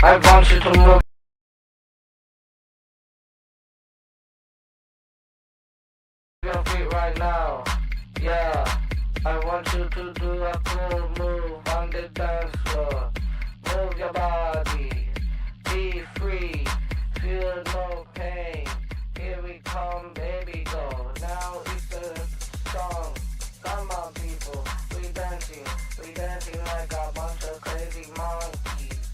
I want you to move your feet right now. Yeah, I want you to do a cool move on the dance floor. Move your body, be free, feel no pain. Here we come, baby, go. Now it's a song. Come on, people, we dancing like a bunch of crazy monkeys.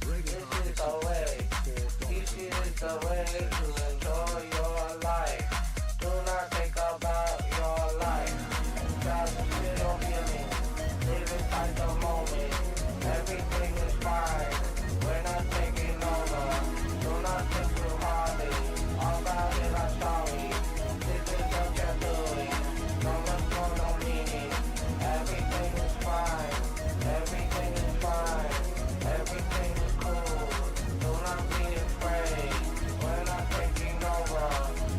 This is the way, this is the way to enjoy your life. Do not think about your life. Just feel feeling, live inside the moment. Everything is fine. We're not taking over. Do not think too hardly. All about it, I'm sorry. This is what you're doing. No one's gonna mean it. Everything is fine. Everything is fine. Everything is cool. Do not be afraid. We're not taking over.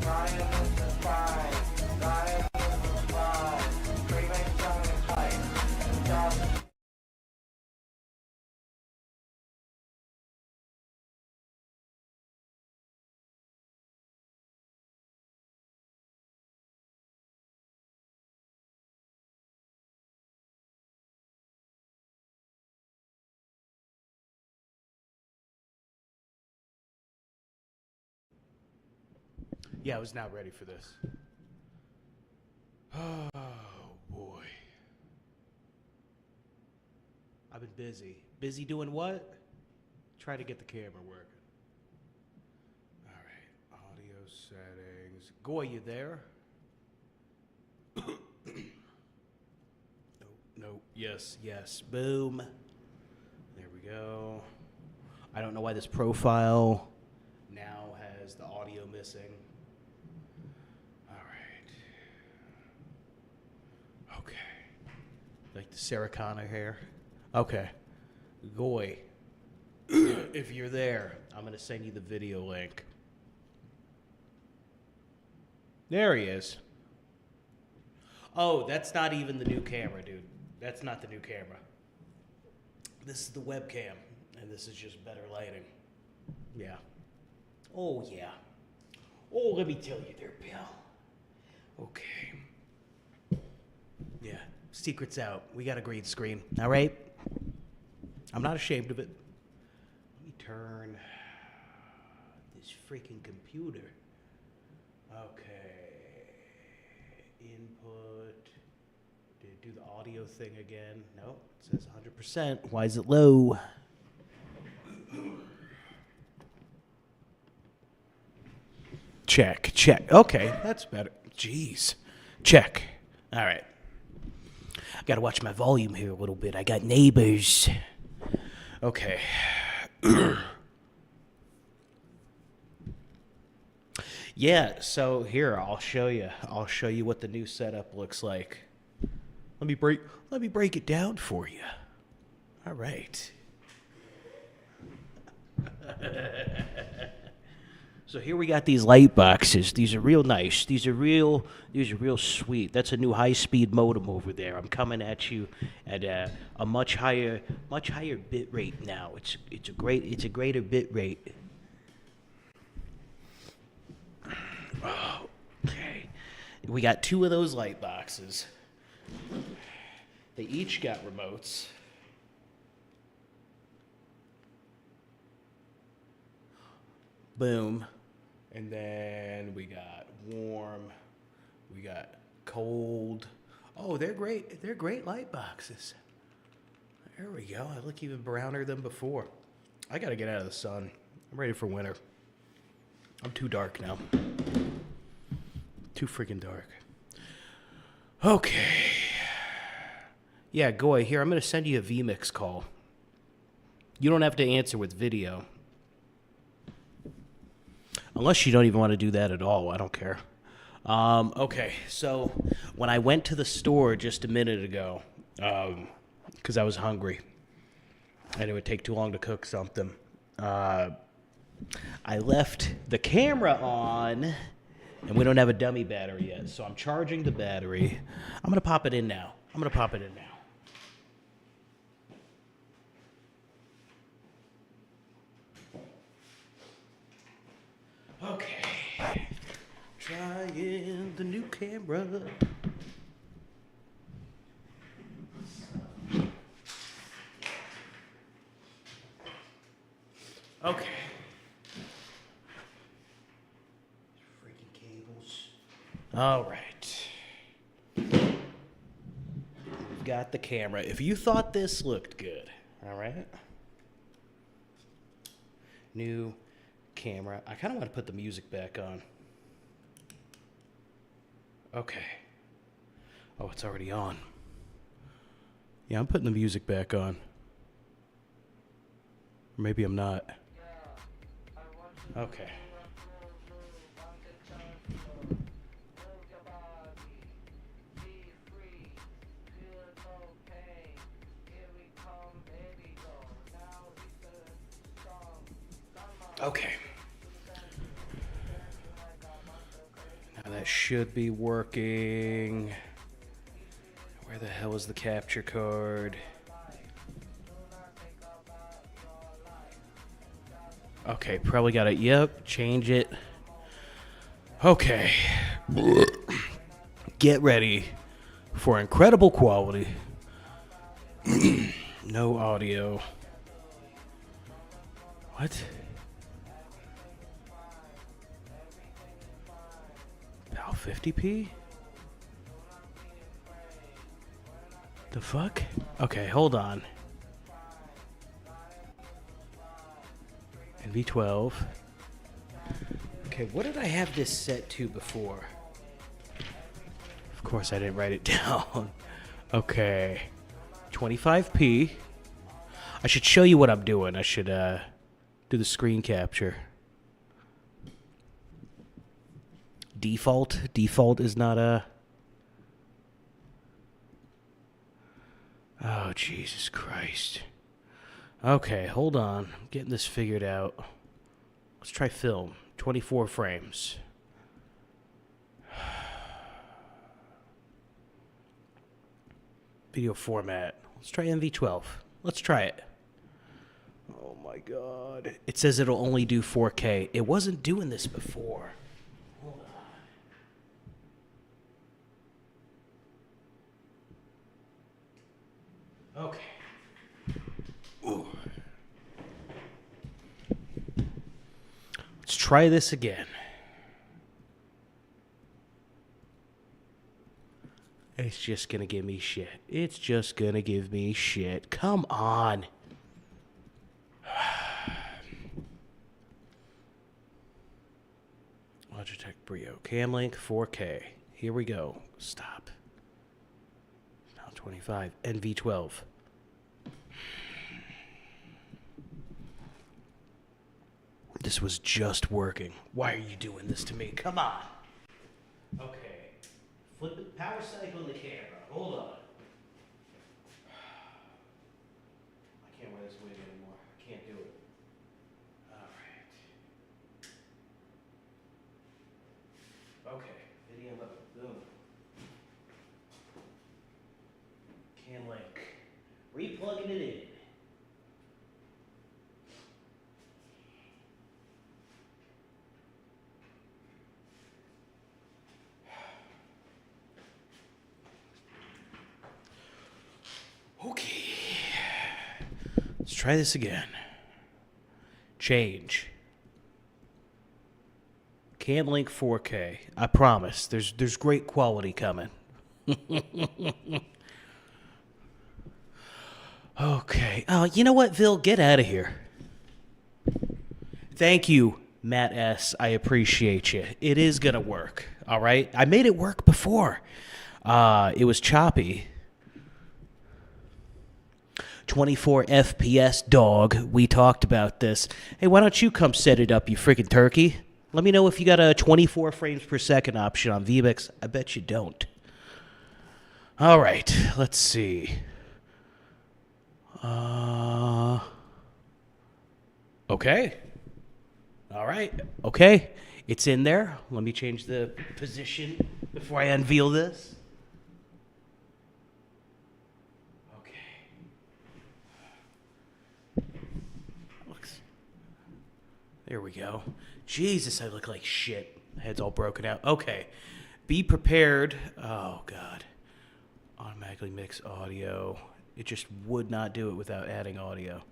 Lioness is fine. Lioness is fine. Freemason is fine. Just Yeah, I was not ready for this. Oh, boy. I've been busy. Busy doing what? Try to get the camera working. All right, audio settings. Goy, you there? No. Yes. Boom. There we go. I don't know why this profile now has the audio missing. All right. Okay. Like the Sarah Connor hair. Okay. Goy, if you're there, I'm going to send you the video link. There he is. Oh, that's not even the new camera, dude. That's not the new camera. This is the webcam, and this is just better lighting. Yeah. Oh, yeah. Oh, let me tell you there, pal. Okay. Yeah, secret's out. We got a green screen, all right? I'm not ashamed of it. Let me turn this freaking computer. Okay. Input. Did it do the audio thing again? Nope. It says 100%. Why is it low? Check. Okay, that's better. Jeez. Check. All right. I gotta watch my volume here a little bit. I got neighbors. Okay. Yeah, so here, I'll show you. I'll show you what the new setup looks like. Let me break it down for you. All right. So here we got these light boxes. These are real nice. These are real sweet. That's a new high-speed modem over there. I'm coming at you at a much higher bit rate now. It's a greater bit rate. Okay. We got two of those light boxes. They each got remotes. Boom. And then we got warm. We got cold. Oh, they're great. They're great light boxes. There we go. I look even browner than before. I got to get out of the sun. I'm ready for winter. I'm too dark now. Too freaking dark. Okay. Yeah, Goy, here, I'm going to send you a vMix call. You don't have to answer with video. Unless you don't even want to do that at all. I don't care. Okay, so when I went to the store just a minute ago, because I was hungry, and it would take too long to cook something, I left the camera on, and we don't have a dummy battery yet, so I'm charging the battery. I'm going to pop it in now. Okay. Trying the new camera. Okay. Freaking cables. All right. We've got the camera. If you thought this looked good, all right? New camera. I kind of want to put the music back on. Okay. Oh, it's already on. Yeah, I'm putting the music back on. Or maybe I'm not. Okay. Okay. Now that should be working. Where the hell is the capture card? Okay, probably got it. Yep, change it. Okay. Get ready for incredible quality. No audio. What? PAL 50p? The fuck? Okay, hold on. NV12. Okay, what did I have this set to before? Of course I didn't write it down. Okay. 25p. I should show you what I'm doing. I should do the screen capture. Default is not a... Oh, Jesus Christ. Okay, hold on. I'm getting this figured out. Let's try film. 24 frames. Video format. Let's try NV12. Let's try it. Oh my God. It says it'll only do 4K. It wasn't doing this before. Hold on. Okay. Ooh. Let's try this again. It's just gonna give me shit. It's just gonna give me shit. Come on. Logitech Brio. Camlink 4K. Here we go. Stop. Now 25. NV12. This was just working. Why are you doing this to me? Come on. Okay. Flip the power cycle in the camera. Hold on. I can't wear this wig anymore. I can't do it. Alright. Okay. Video level. Boom. Camlink. Replugging it in. Okay. Let's try this again. Change. Camlink 4K. I promise. There's great quality coming. Okay. Oh, you know what, Vil? Get out of here. Thank you, Matt S. I appreciate you. It is gonna work. All right. I made it work before. It was choppy. 24 FPS, dog. We talked about this. Hey, why don't you come set it up, you freaking turkey? Let me know if you got a 24 frames per second option on VBX. I bet you don't. All right, let's see. Okay. All right. Okay. It's in there. Let me change the position before I unveil this. There we we go. Jesus, I look like shit. Head's all broken out. Okay. Be prepared. Oh, God. Automatically mix audio. It just would not do it without adding audio.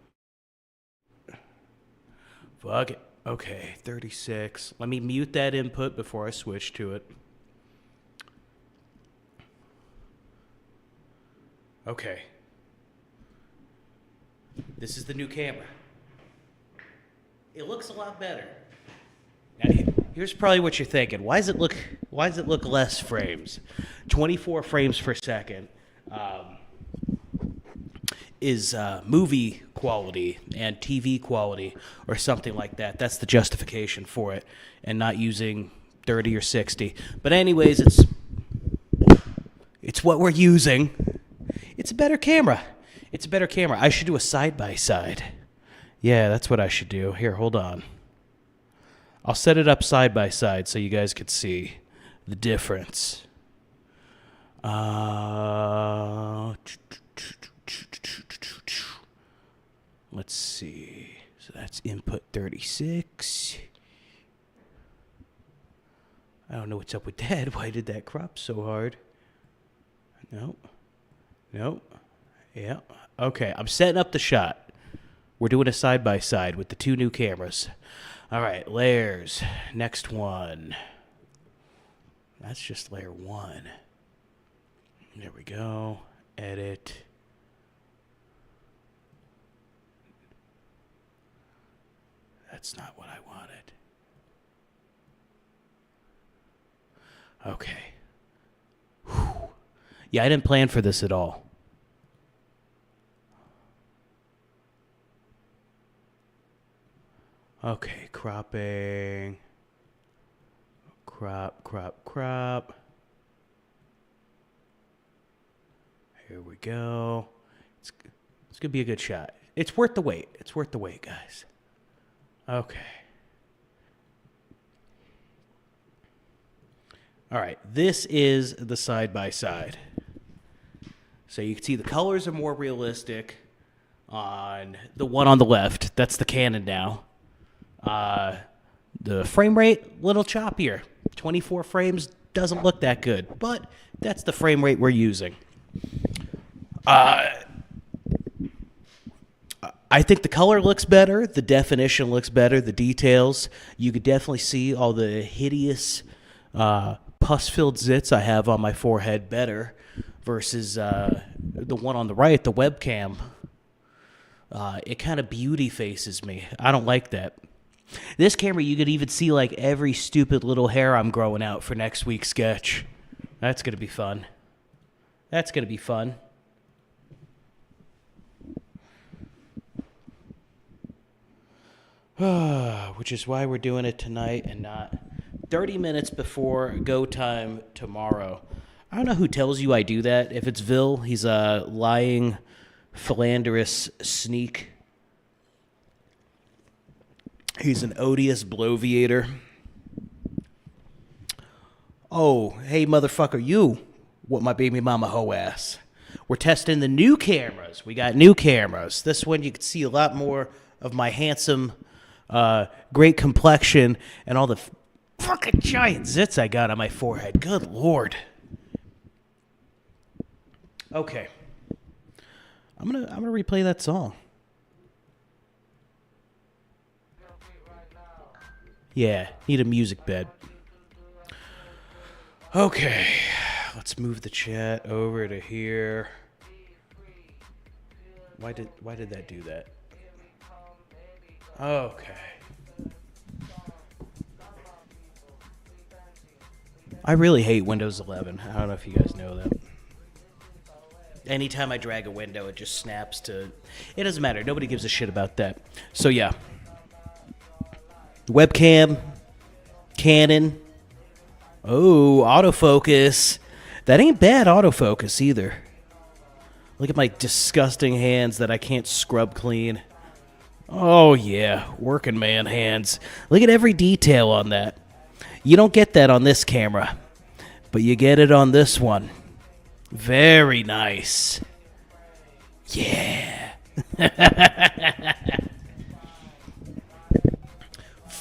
Fuck it. Okay, 36. Let me mute that input before I switch to it. Okay. This is the new camera. It looks a lot better. Now, here's probably what you're thinking. Why does it look less frames? 24 frames per second is movie quality and TV quality or something like that. That's the justification for it, and not using 30 or 60. But anyways, it's what we're using. It's a better camera. It's a better camera. I should do a side-by-side. Yeah, that's what I should do. Here, hold on. I'll set it up side-by-side so you guys could see the difference. Let's see. So that's input 36. I don't know what's up with that. Why did that crop so hard? Nope. Yeah. Okay, I'm setting up the shot. We're doing a side-by-side with the two new cameras. All right, layers. Next one. That's just layer 1. There we go. Edit. That's not what I wanted. Okay. Whew. Yeah, I didn't plan for this at all. Okay, cropping. Crop. Here we go. It's going to be a good shot. It's worth the wait. It's worth the wait, guys. Okay. All right, this is the side-by-side. So you can see the colors are more realistic on the one on the left. That's the Canon now. The frame rate, a little choppier. 24 frames doesn't look that good, but that's the frame rate we're using. I think the color looks better, the definition looks better, the details. You could definitely see all the hideous pus-filled zits I have on my forehead better versus the one on the right, the webcam. It kind of beauty faces me. I don't like that. This camera, you could even see like every stupid little hair I'm growing out for next week's sketch. That's going to be fun. Which is why we're doing it tonight and not 30 minutes before go time tomorrow. I don't know who tells you I do that. If it's Vil, he's a lying, philanderous sneak. He's an odious bloviator. Oh, hey, motherfucker, you. What my baby mama hoe ass. We're testing the new cameras. We got new cameras. This one you can see a lot more of my handsome, great complexion and all the fucking giant zits I got on my forehead. Good Lord. Okay. I'm gonna replay that song. Yeah, need a music bed. Okay, let's move the chat over to here. Why did that do that? Okay. I really hate Windows 11. I don't know if you guys know that. Anytime I drag a window, it just snaps to... It doesn't matter. Nobody gives a shit about that. So, yeah. Webcam. Canon. Oh, autofocus. That ain't bad autofocus either. Look at my disgusting hands that I can't scrub clean. Oh, yeah. Working man hands. Look at every detail on that. You don't get that on this camera, but you get it on this one. Very nice. Yeah.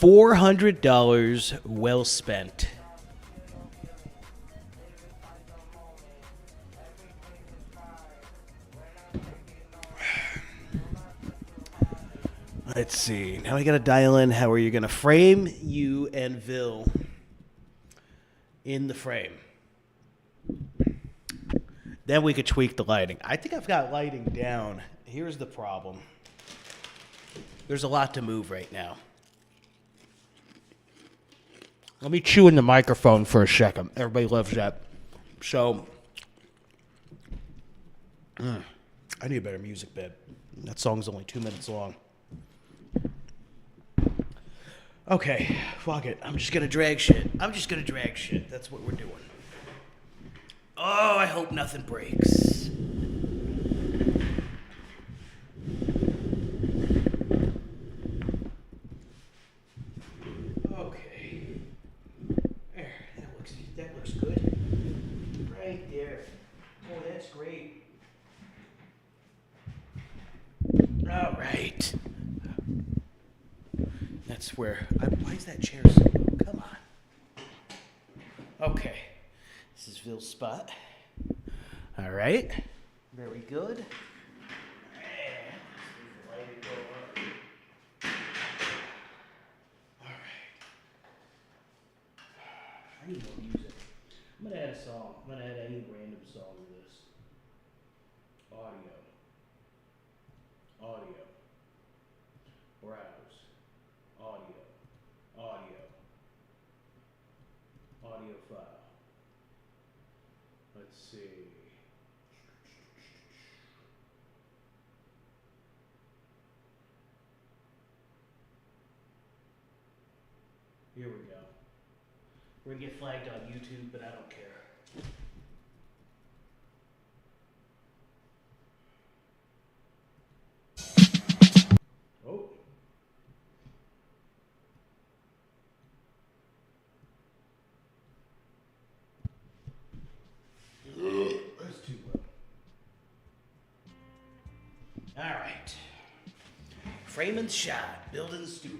$400 well spent. Let's see. Now I got to dial in how are you going to frame you and Vil in the frame. Then we could tweak the lighting. I think I've got lighting down. Here's the problem. There's a lot to move right now. Let me chew in the microphone for a second. Everybody loves that. So, I need a better music bed. That song's only 2 minutes long. Okay, fuck it. I'm just gonna drag shit. That's what we're doing. Oh, I hope nothing breaks. Okay. There, that looks good. Right there. Oh, that's great. All right. That's where. Why is that chair so low? Come on. Okay. This is Vil's spot. All right. Very good. All right. I need more music. I'm going to add a song. I'm going to add any random song to this. Audio. Browse. Audio file. Let's see. Here we go. We're gonna get flagged on YouTube, but I don't care. Oh. That's too low. All right. Framing the shot, building the studio.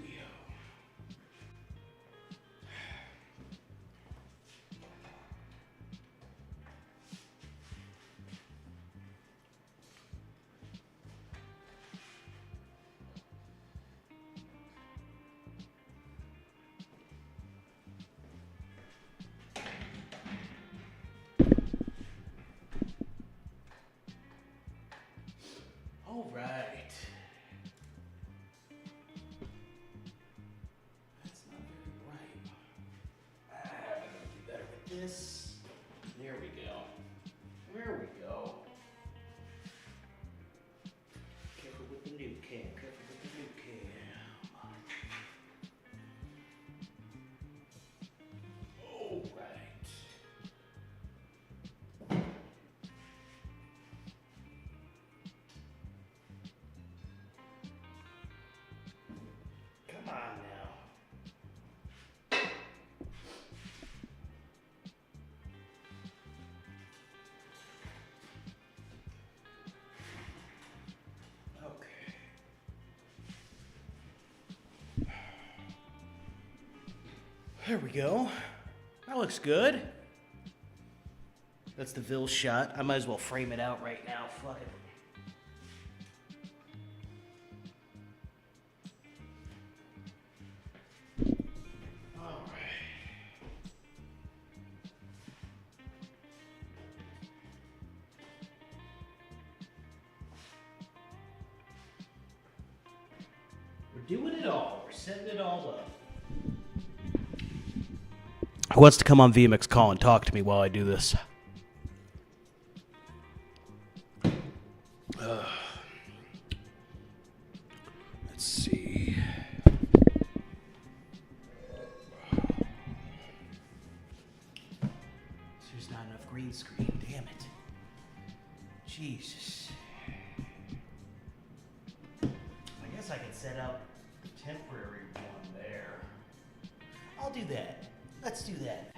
All right. That's not very bright. I'm gonna do better with this. There we go. There we go. Careful with the new cam. Careful with the new cam. All right. Come on now. Okay. There we go. That looks good. That's the Vil shot. I might as well frame it out right now. Fuck it. We're doing it all. We're setting it all up. Who wants to come on VMix call and talk to me while I do this? Let's see. There's not enough green screen. Damn it. Jesus. I guess I could set up a temporary one there. I'll do that. Let's do that.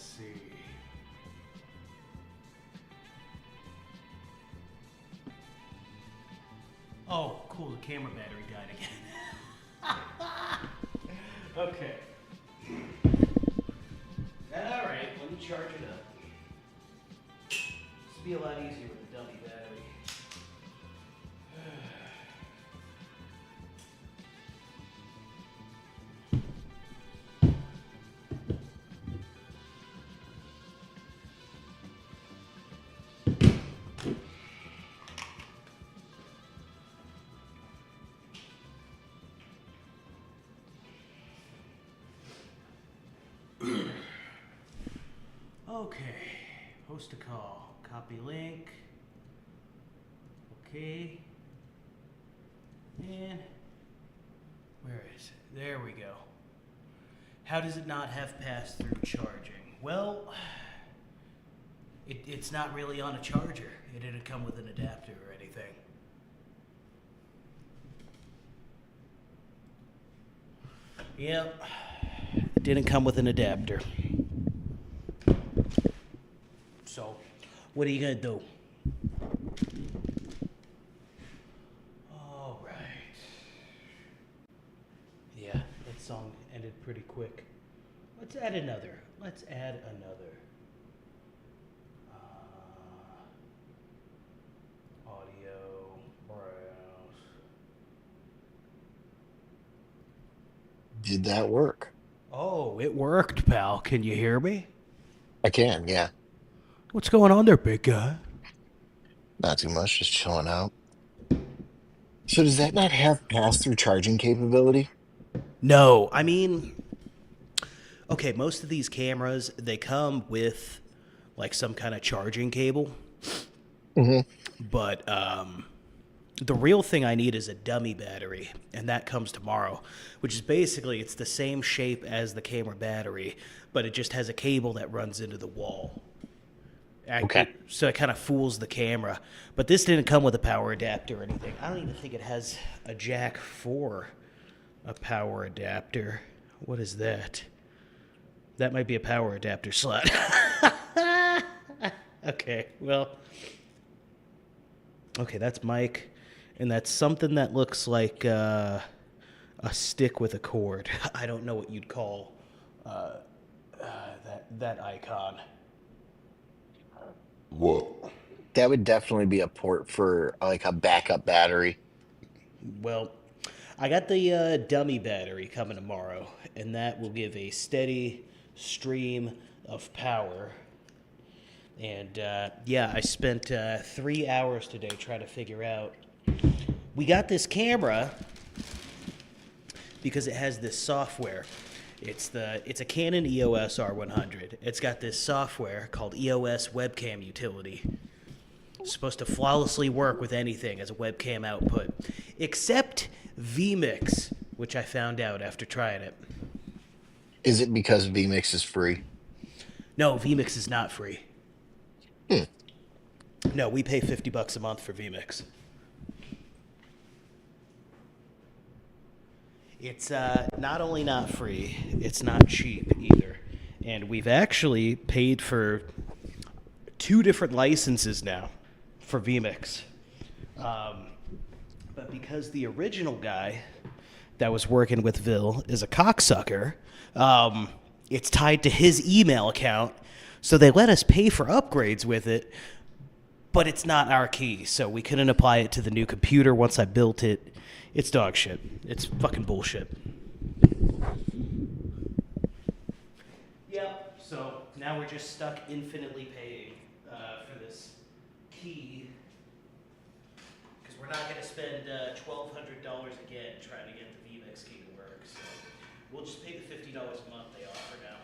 see. Oh, cool, the camera battery died again. Okay. Alright, let me charge it up. This will be a lot easier with a dummy battery. Okay, post a call, copy link, okay, and where is it? There we go. How does it not have pass-through charging? Well, it's not really on a charger. It didn't come with an adapter or anything. Yep, it didn't come with an adapter. So, what are you gonna do? All right. Yeah, that song ended pretty quick. Let's add another. Audio, browse. Did that work? Oh, it worked, pal. Can you hear me? I can, yeah. What's going on there, big guy? Not too much, just chilling out. So does that not have pass-through charging capability? No, I mean, okay, most of these cameras, they come with like some kind of charging cable. Mm-hmm. But the real thing I need is a dummy battery, and that comes tomorrow, which is basically it's the same shape as the camera battery, but it just has a cable that runs into the wall. Okay. So it kind of fools the camera. But this didn't come with a power adapter or anything. I don't even think it has a jack for a power adapter. What is that? That might be a power adapter slot. Okay, well. Okay, that's mic. And that's something that looks like a stick with a cord. I don't know what you'd call that icon. Whoa. That would definitely be a port for like a backup battery. Well, I got the dummy battery coming tomorrow, and that will give a steady stream of power. And yeah, I spent 3 hours today trying to figure out. We got this camera because it has this software. It's a Canon EOS R100. It's got this software called EOS Webcam Utility. It's supposed to flawlessly work with anything as a webcam output, except vMix, which I found out after trying it. Is it because vMix is free? No, vMix is not free. Hmm. No, we pay $50 a month for vMix. It's not only not free, it's not cheap either. And we've actually paid for 2 different licenses now for vMix. But because the original guy that was working with Vil is a cocksucker, it's tied to his email account. So they let us pay for upgrades with it, but it's not our key. So we couldn't apply it to the new computer once I built it. It's dog shit. It's fucking bullshit. Yep. So now we're just stuck infinitely paying for this key because we're not going to spend $1,200 again trying to get the vMix key to work. So we'll just pay the $50 a month they offer now.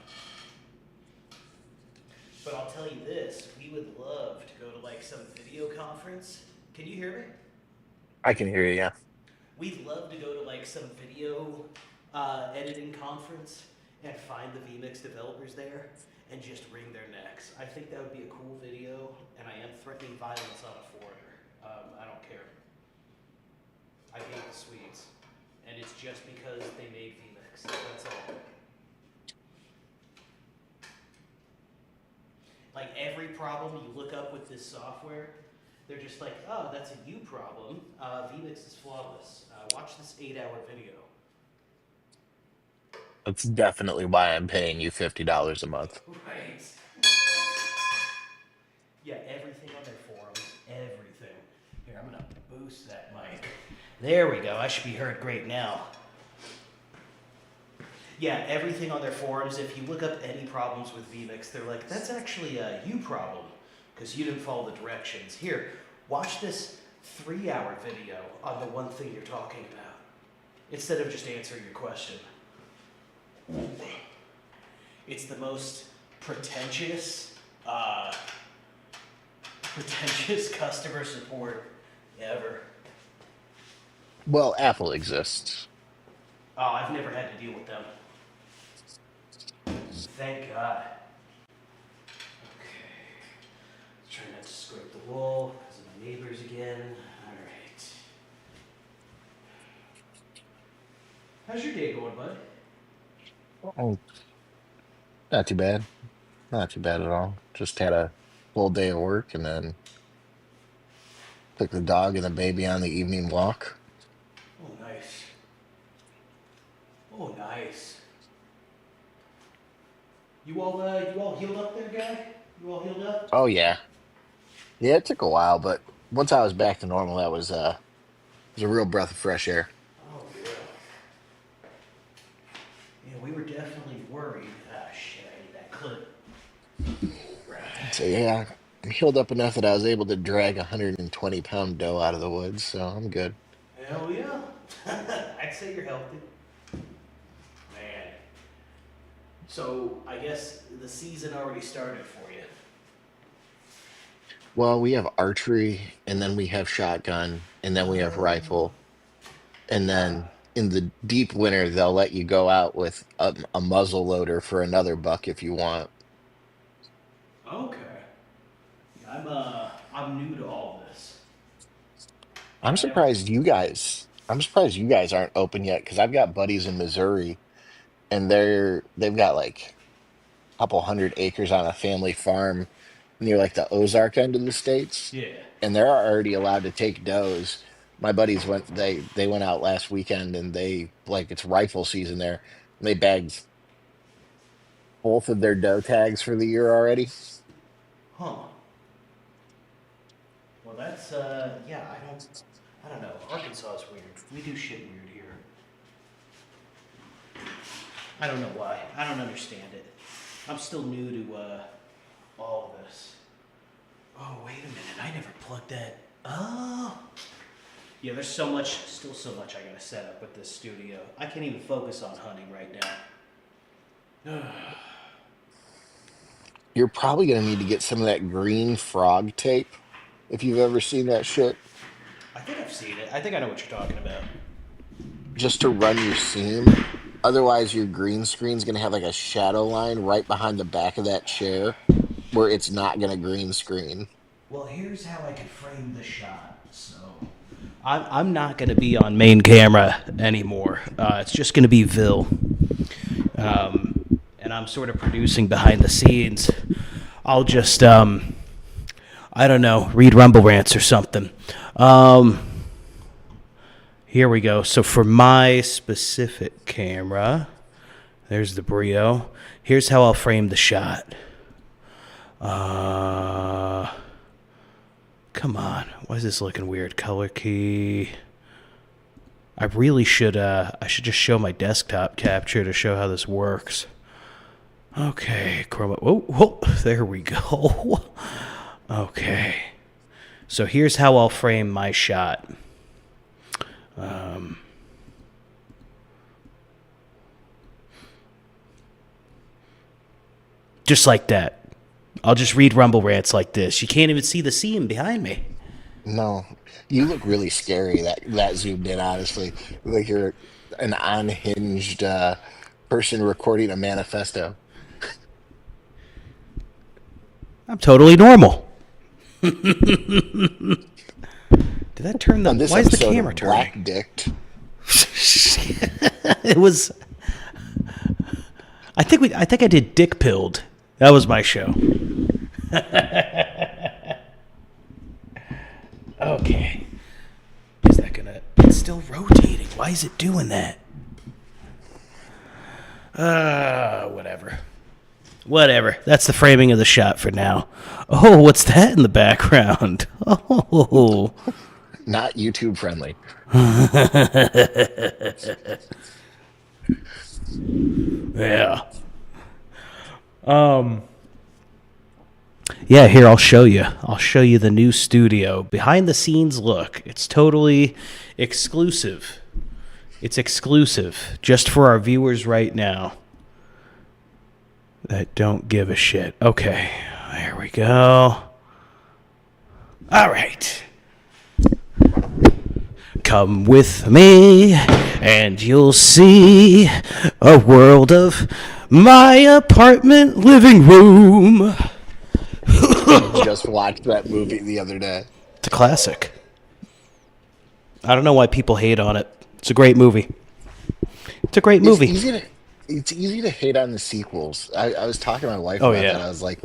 But I'll tell you this: we would love to go to like some video conference. Can you hear me? I can hear you, yeah. We'd love to go to like some video editing conference and find the vMix developers there and just wring their necks. I think that would be a cool video, and I am threatening violence on a foreigner. I don't care. I hate the Swedes, and it's just because they made vMix. That's all. Like every problem you look up with this software, they're just like, oh, that's a you problem. vMix is flawless. Watch this 8-hour video. That's definitely why I'm paying you $50 a month. Right. Yeah, everything on their forums, everything. Here, I'm gonna boost that mic. There we go. I should be heard great now. Yeah, everything on their forums. If you look up any problems with vMix, they're like, that's actually a you problem because you didn't follow the directions. Here, watch this 3-hour video on the one thing you're talking about instead of just answering your question. It's the most pretentious customer support ever. Well, Apple exists. Oh, I've never had to deal with them. Thank God. Okay. Try not to scrape the wall because of my neighbors again. Alright. How's your day going, bud? Oh, not too bad. Not too bad at all. Just had a full day of work and then took the dog and the baby on the evening walk. Oh, nice. Oh, nice. You all healed up there, guy? You all healed up? Oh yeah. Yeah, it took a while, but once I was back to normal, that was a real breath of fresh air. Oh, yeah. Yeah, we were definitely worried. Ah, shit, I need that clip. So Right. yeah, I'm healed up enough that I was able to drag a 120-pound doe out of the woods, so I'm good. Hell yeah. I'd say you're healthy. Man. So, I guess the season already started for you. Well, we have archery, and then we have shotgun, and then we have rifle, and then in the deep winter they'll let you go out with a muzzle loader for another buck if you want. Okay. I'm new to all this. I'm I never. surprised you guys. I'm surprised you guys aren't open yet because I've got buddies in Missouri, and they've got like a couple hundred acres on a family farm near like the Ozark end of the states, Yeah. and they're already allowed to take does. My buddies they went out last weekend and they like it's rifle season there. And they bagged both of their doe tags for the year already. Huh. Well, that's yeah. I don't know. Arkansas is weird. We do shit weird here. I don't know why. I don't understand it. I'm still new to all of this. Oh, wait a minute. I never plugged that. Oh. Yeah, there's still so much I gotta set up with this studio. I can't even focus on hunting right now. You're probably gonna need to get some of that green frog tape if you've ever seen that shit, I think I've seen it. I think I know what you're talking about. just to run your seam. Otherwise, your green screen's gonna have like a shadow line right behind the back of that chair where it's not gonna green screen. Well, here's how I could frame the shot. So, I'm not going to be on main camera anymore. It's just going to be Vil. And I'm sort of producing behind the scenes. I'll just, I don't know, read Rumble Rants or something. Here we go. So for my specific camera, there's the Brio. Here's how I'll frame the shot. Come on. Why is this looking weird? Color key. I really should, I should just show my desktop capture to show how this works. Okay, chroma. Whoa, there we go. Okay. So here's how I'll frame my shot. Just like that. I'll just read Rumble Rants like this. You can't even see the seam behind me. No, you look really scary that zoomed in. Honestly, like you're an unhinged person recording a manifesto. I'm totally normal. Did that turn the... On this Why is the episode camera of turning? Black Dicked, It was... I think I did Dick Pilled. That was my show. Okay. Is that gonna... It's still rotating. Why is it doing that? Whatever. Whatever. That's the framing of the shot for now. Oh, what's that in the background? Oh. Not YouTube friendly. Yeah. Yeah, here I'll show you. I'll show you the new studio. Behind the scenes look. It's totally exclusive. It's exclusive just for our viewers right now that don't give a shit. Okay, there we go. All right. Come with me and you'll see a world of my apartment living room. Just watched that movie the other day. It's a classic. I don't know why people hate on it. It's a great movie. It's a great movie. It's easy to hate on the sequels. I was talking to my wife about that. I was like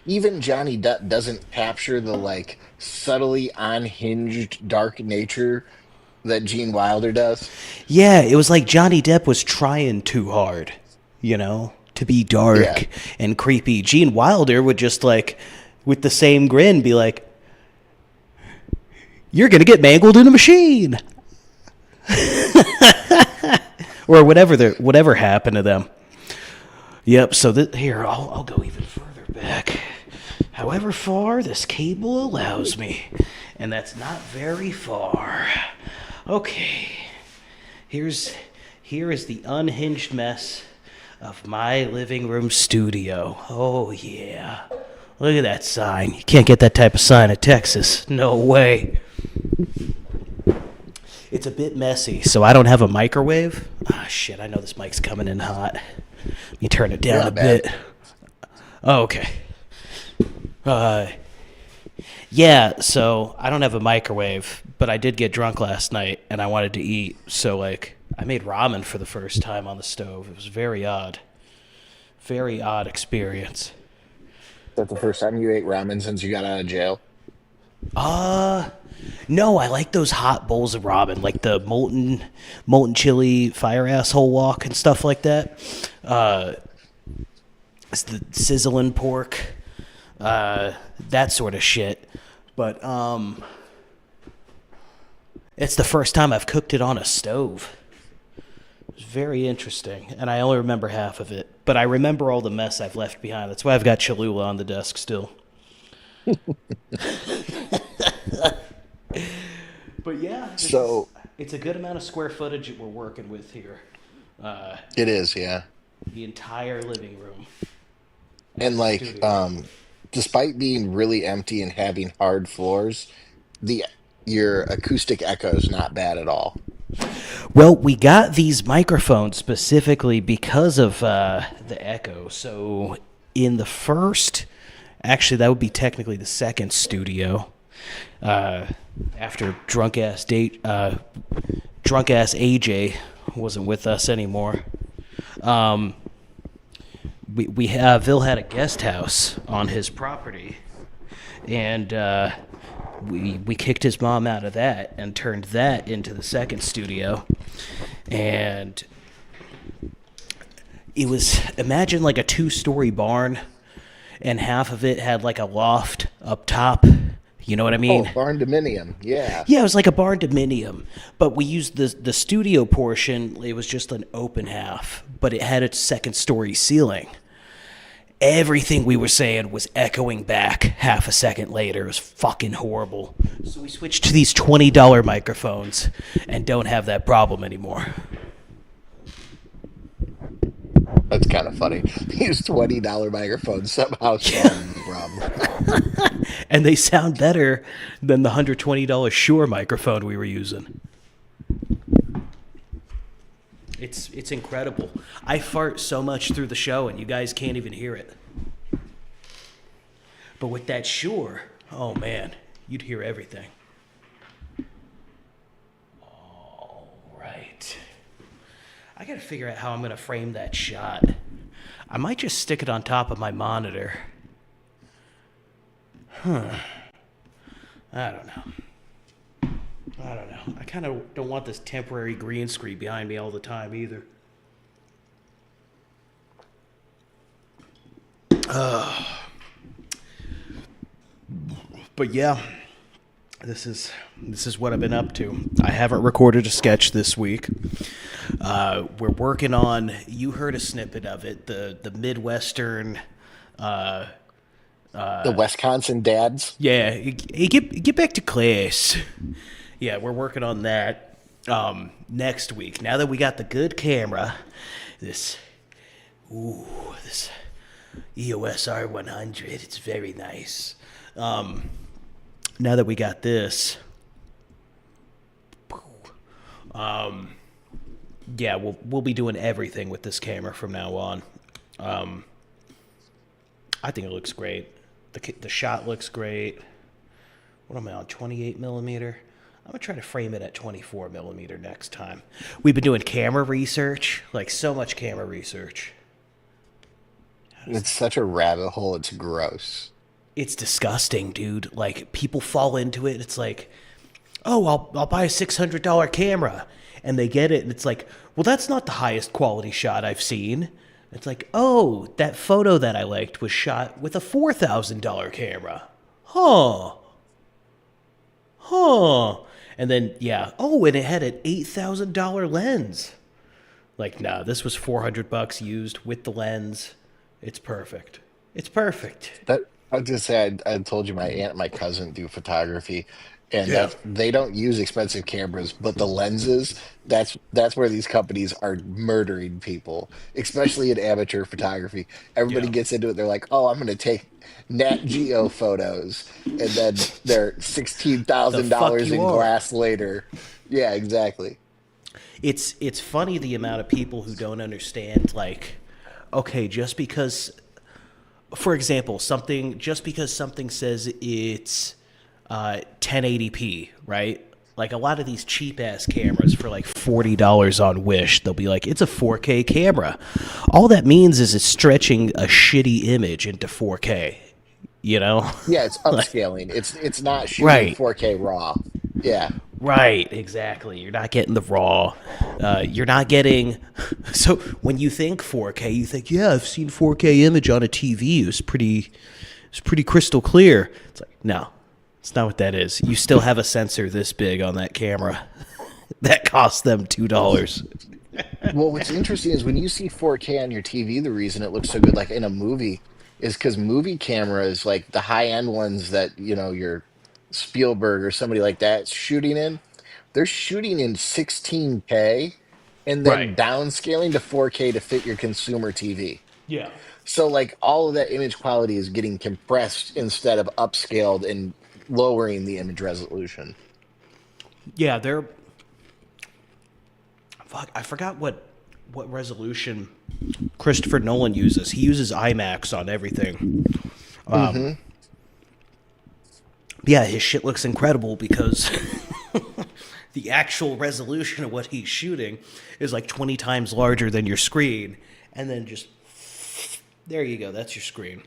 even Johnny Depp doesn't capture the like subtly unhinged dark nature that Gene Wilder does. Yeah, it was like Johnny Depp was trying too hard, to be dark Yeah. and creepy. Gene Wilder would just like, with the same grin, be like, "You're gonna get mangled in a machine," or whatever happened to them. Yep. So here, I'll go even further back, however far this cable allows me, and that's not very far. Okay. Here is the unhinged mess of my living room studio. Oh, yeah. Look at that sign. You can't get that type of sign in Texas. No way. It's a bit messy, so I don't have a microwave. Ah, shit, I know this mic's coming in hot. Let me turn it down Not a bad. bit. Oh, okay. Yeah, so I don't have a microwave, but I did get drunk last night, and I wanted to eat, so, like, I made ramen for the first time on the stove. It was very odd. Very odd experience. Is that the first time you ate ramen since you got out of jail? No, I like those hot bowls of ramen, like the molten chili fire asshole wok and stuff like that. It's the sizzling pork, that sort of shit. But it's the first time I've cooked it on a stove. It was very interesting, and I only remember half of it. But I remember all the mess I've left behind. That's why I've got Cholula on the desk still. But yeah, it's a good amount of square footage that we're working with here. It is, yeah. The entire living room. And like, Studio. despite being really empty and having hard floors, your acoustic echo is not bad at all. Well, we got these microphones specifically because of the echo. So in the first, actually, that would be technically the second studio. After drunk ass AJ wasn't with us anymore. Vil had a guest house on his property, and we kicked his mom out of that and turned that into the second studio. And it was, imagine like a 2-story barn, and half of it had like a loft up top. You know what I mean? Oh, barn dominium, yeah. Yeah, it was like a barn dominium, but we used the studio portion. It was just an open half, but it had a second-story ceiling. Everything we were saying was echoing back half a second later. It was fucking horrible. So we switched to these $20 microphones and don't have that problem anymore. That's kind of funny. These $20 microphones somehow solve the problem. And they sound better than the $120 Shure microphone we were using. It's incredible. I fart so much through the show, and you guys can't even hear it. But with that Shure, oh man, you'd hear everything. All right. I gotta figure out how I'm gonna frame that shot. I might just stick it on top of my monitor. I don't know. I kind of don't want this temporary green screen behind me all the time either. But yeah, this is what I've been up to. I haven't recorded a sketch this week. We're working on. You heard a snippet of it. The Midwestern. The Wisconsin dads. Yeah, hey, get back to class. Yeah, we're working on that next week. Now that we got the good camera, this EOS R100, it's very nice. Now that we got this, yeah, we'll be doing everything with this camera from now on. I think it looks great. The shot looks great. What am I on, 28 millimeter? I'm going to try to frame it at 24 millimeter next time. We've been doing camera research, like so much camera research. It's such a rabbit hole. It's gross. It's disgusting, dude. Like, people fall into it. It's like, oh, I'll buy a $600 camera. And they get it, and it's like, well, that's not the highest quality shot I've seen. It's like, oh, that photo that I liked was shot with a $4,000 camera. Huh. And then, yeah, oh, and it had an $8,000 lens. Like, nah, this was $400 used with the lens. It's perfect. It's perfect. That I was just say I told you my aunt and my cousin do photography, and Yeah. they don't use expensive cameras, but the lenses, that's where these companies are murdering people, especially in amateur photography. Everybody Yeah. gets into it. They're like, "Oh, I'm going to take Nat Geo photos," and then they're $16,000 you in are. glass later. Yeah, exactly. It's funny the amount of people who don't understand, like, okay, just because, for example, just because something says it's 1080p, right? Like, a lot of these cheap ass cameras for like $40 on Wish, they'll be like, it's a 4K camera. All that means is it's stretching a shitty image into 4K, you know? Yeah, it's upscaling. It's not shooting Right. 4K raw. Yeah. Right, exactly. You're not getting the raw. You're not getting. So when you think 4K, you think, yeah, I've seen 4K image on a TV. It's pretty crystal clear. It's like, no, it's not what that is. You still have a sensor this big on that camera that costs them $2. Well, what's interesting is when you see 4K on your TV, the reason it looks so good, like in a movie, is because movie cameras, like the high end ones that, your Spielberg or somebody like that shooting in, they're shooting in 16K and then Right. downscaling to 4K to fit your consumer TV. Yeah. So, like, all of that image quality is getting compressed instead of upscaled and lowering the image resolution. Yeah, they're. Fuck, I forgot what resolution Christopher Nolan uses. He uses IMAX on everything. Yeah, his shit looks incredible because the actual resolution of what he's shooting is like 20 times larger than your screen. And then just, there you go, that's your screen.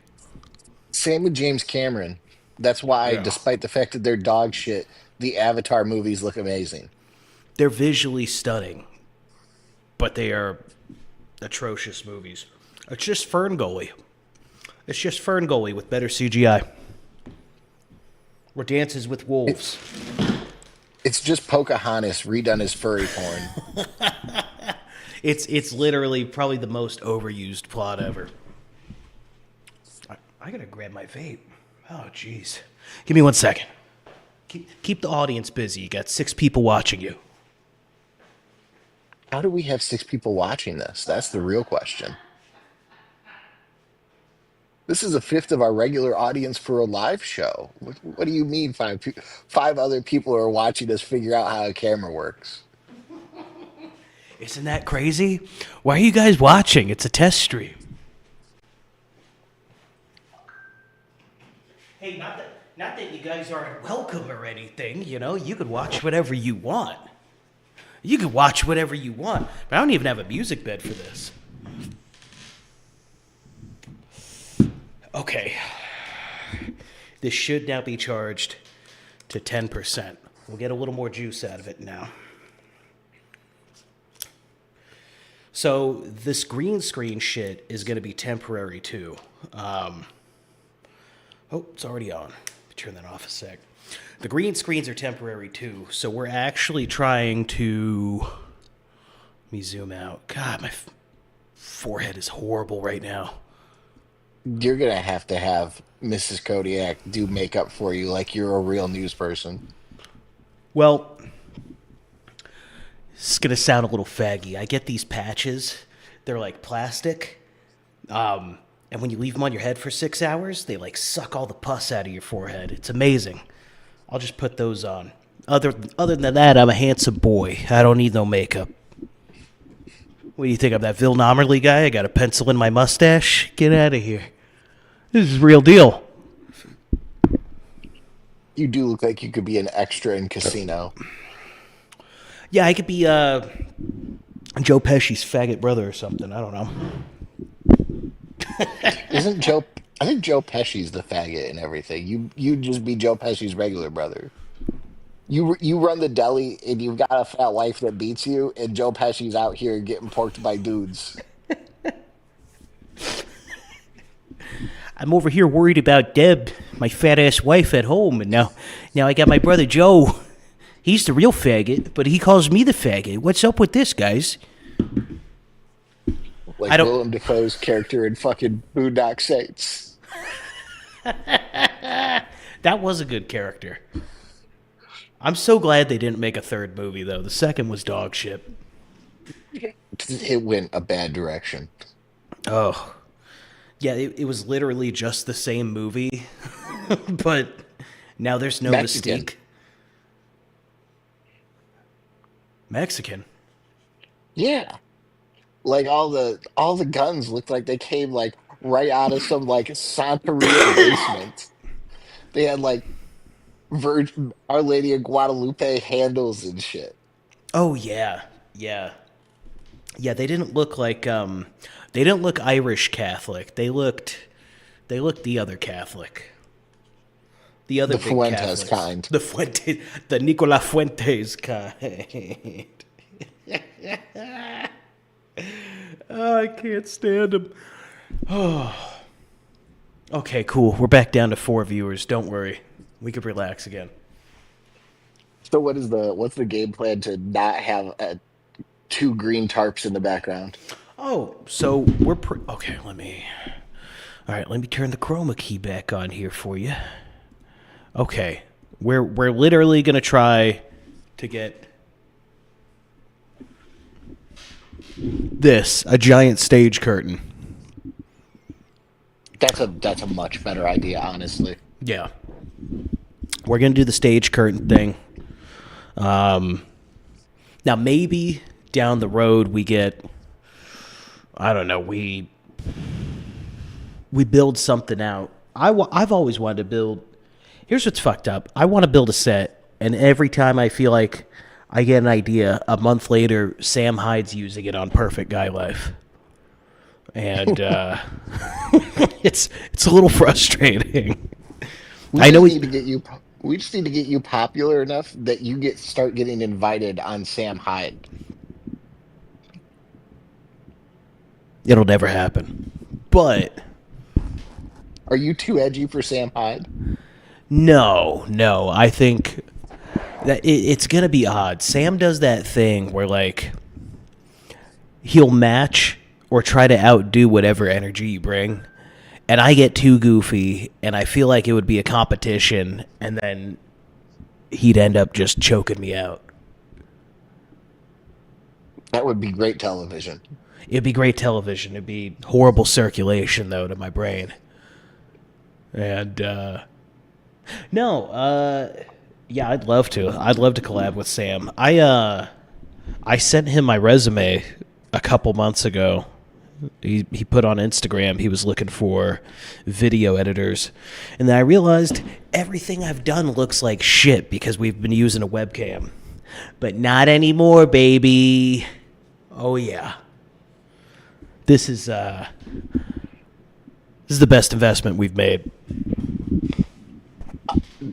Same with James Cameron. That's why, Yeah. despite the fact that they're dog shit, the Avatar movies look amazing. They're visually stunning, but they are atrocious movies. It's just Ferngully. It's just Ferngully with better CGI. Or Dances with Wolves. It's just Pocahontas redone as furry porn. It's literally probably the most overused plot ever. I gotta grab my vape. Oh, jeez. Give me 1 second. Keep the audience busy. You got 6 people watching you. How do we have 6 people watching this? That's the real question. This is a fifth of our regular audience for a live show. What do you mean five other people are watching us figure out how a camera works? Isn't that crazy? Why are you guys watching? It's a test stream. Hey, not that you guys aren't welcome or anything, you could watch whatever you want. You could watch whatever you want, but I don't even have a music bed for this. Okay. This should now be charged to 10%. We'll get a little more juice out of it now. So this green screen shit is going to be temporary too. Oh, it's already on. Turn that off a sec. The green screens are temporary too, so we're actually trying to... Let me zoom out. God, my forehead is horrible right now. You're gonna have to have Mrs. Kodiak do makeup for you like you're a real news person. Well, this is going to sound a little faggy. I get these patches. They're like plastic. And when you leave them on your head for 6 hours, they like suck all the pus out of your forehead. It's amazing. I'll just put those on. Other than that, I'm a handsome boy. I don't need no makeup. What do you think? I'm that Vil Nomerly guy? I got a pencil in my mustache? Get out of here. This is real deal. You do look like you could be an extra in Casino. Yeah, I could be Joe Pesci's faggot brother or something. I don't know. Isn't Joe? I think Joe Pesci's the faggot and everything. You just be Joe Pesci's regular brother. You run the deli and you've got a fat wife that beats you, and Joe Pesci's out here getting porked by dudes. I'm over here worried about Deb, my fat ass wife at home, and now I got my brother Joe. He's the real faggot, but he calls me the faggot. What's up with this, guys? Like I don't- Willem Dafoe's character in fucking Boondock Saints. That was a good character. I'm so glad they didn't make a third movie, though. The second was dog shit. It went a bad direction. Oh. Yeah, it was literally just the same movie, but now there's no Mexican. mystique. Mexican? Yeah. Like all the guns looked like they came like right out of some like Santeria basement. They had like Virgin Our Lady of Guadalupe handles and shit. Oh, yeah. Yeah. Yeah, they didn't look like, they didn't look Irish Catholic. They looked the other Catholic. The other The big Fuentes Catholics. kind. The Nicola Fuentes kind. Oh, I can't stand him. Oh. Okay, cool. We're back down to 4 viewers. Don't worry. We could relax again. So what's the game plan to not have 2 green tarps in the background? Oh, so we're okay. Let me turn the chroma key back on here for you. Okay, we're literally gonna try to get a giant stage curtain. That's a much better idea, honestly. Yeah, we're gonna do the stage curtain thing. Now maybe down the road we get, I don't know, we build something out. I've always wanted to build. Here's what's fucked up. I want to build a set, and every time I feel like I get an idea, a month later, Sam Hyde's using it on Perfect Guy Life, and it's a little frustrating. I know We just need to get you popular enough that you start getting invited on Sam Hyde. It'll never happen, but Are you too edgy for Sam Hyde? no. I think that it's gonna be odd. Sam does that thing where like he'll match or try to outdo whatever energy you bring, and I get too goofy, and I feel like it would be a competition, and then he'd end up just choking me out. That would be great television. It'd be great television. It'd be horrible circulation, though, to my brain. And, yeah, I'd love to. I'd love to collab with Sam. I sent him my resume a couple months ago. He put on Instagram he was looking for video editors. And then I realized everything I've done looks like shit because we've been using a webcam. But not anymore, baby. Oh, yeah. This is the best investment we've made.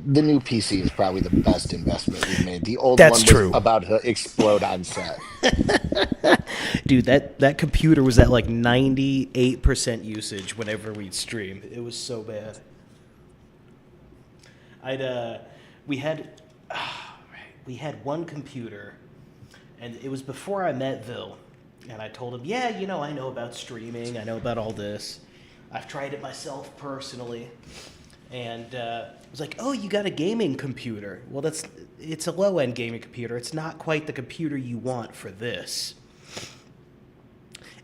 the new PC is probably the best investment we've made. The old That's one was true. about to explode on set. Dude, that computer was at like 98% usage whenever we'd stream. It was so bad. We had we had one computer, and it was before I met Vil, and I told him, yeah, I know about streaming, I know about all this. I've tried it myself personally, and I was like, oh, you got a gaming computer? Well, it's a low-end gaming computer. It's not quite the computer you want for this.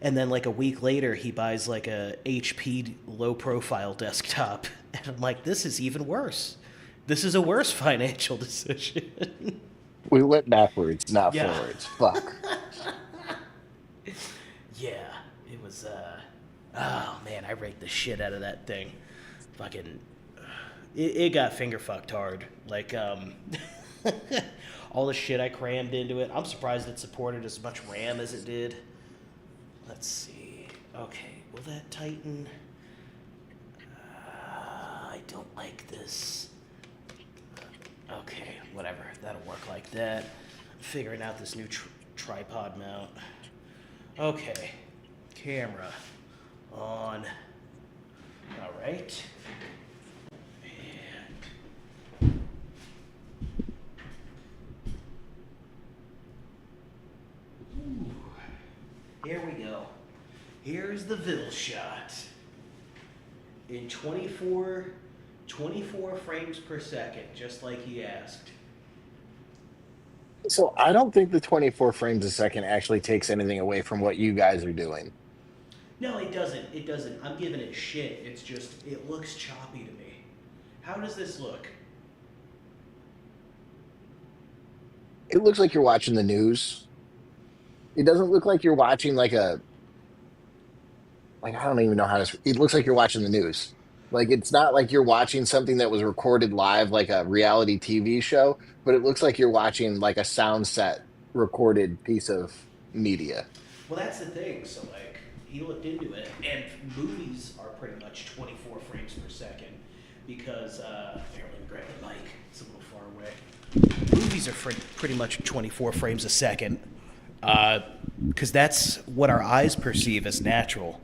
And then like a week later, he buys like a HP low-profile desktop, and I'm like, this is even worse. This is a worse financial decision. We went backwards, not Yeah. forwards. Fuck. Yeah, it was. Oh man, I raked the shit out of that thing. Fucking, it got finger fucked hard. Like all the shit I crammed into it. I'm surprised it supported as much RAM as it did. Let's see. Okay, will that tighten? I don't like this. Okay, whatever. That'll work like that. Figuring out this new tripod mount. Okay, camera on. All right. And ooh, here we go. Here's the Vil shot in 24 frames per second, just like he asked. So I don't think the 24 frames a second actually takes anything away from what you guys are doing. No, it doesn't. It doesn't. I'm giving it shit. It's just, it looks choppy to me. How does this look? It looks like you're watching the news. It doesn't look like you're watching like I don't even know how to. It looks like you're watching the news. Like it's not like you're watching something that was recorded live, like a reality TV show, but it looks like you're watching like a sound set recorded piece of media. Well, that's the thing. So, like, he looked into it, and movies are pretty much 24 frames per second because, here, let me grab the mic. It's a little far away. Movies are pretty much 24 frames a second because that's what our eyes perceive as natural.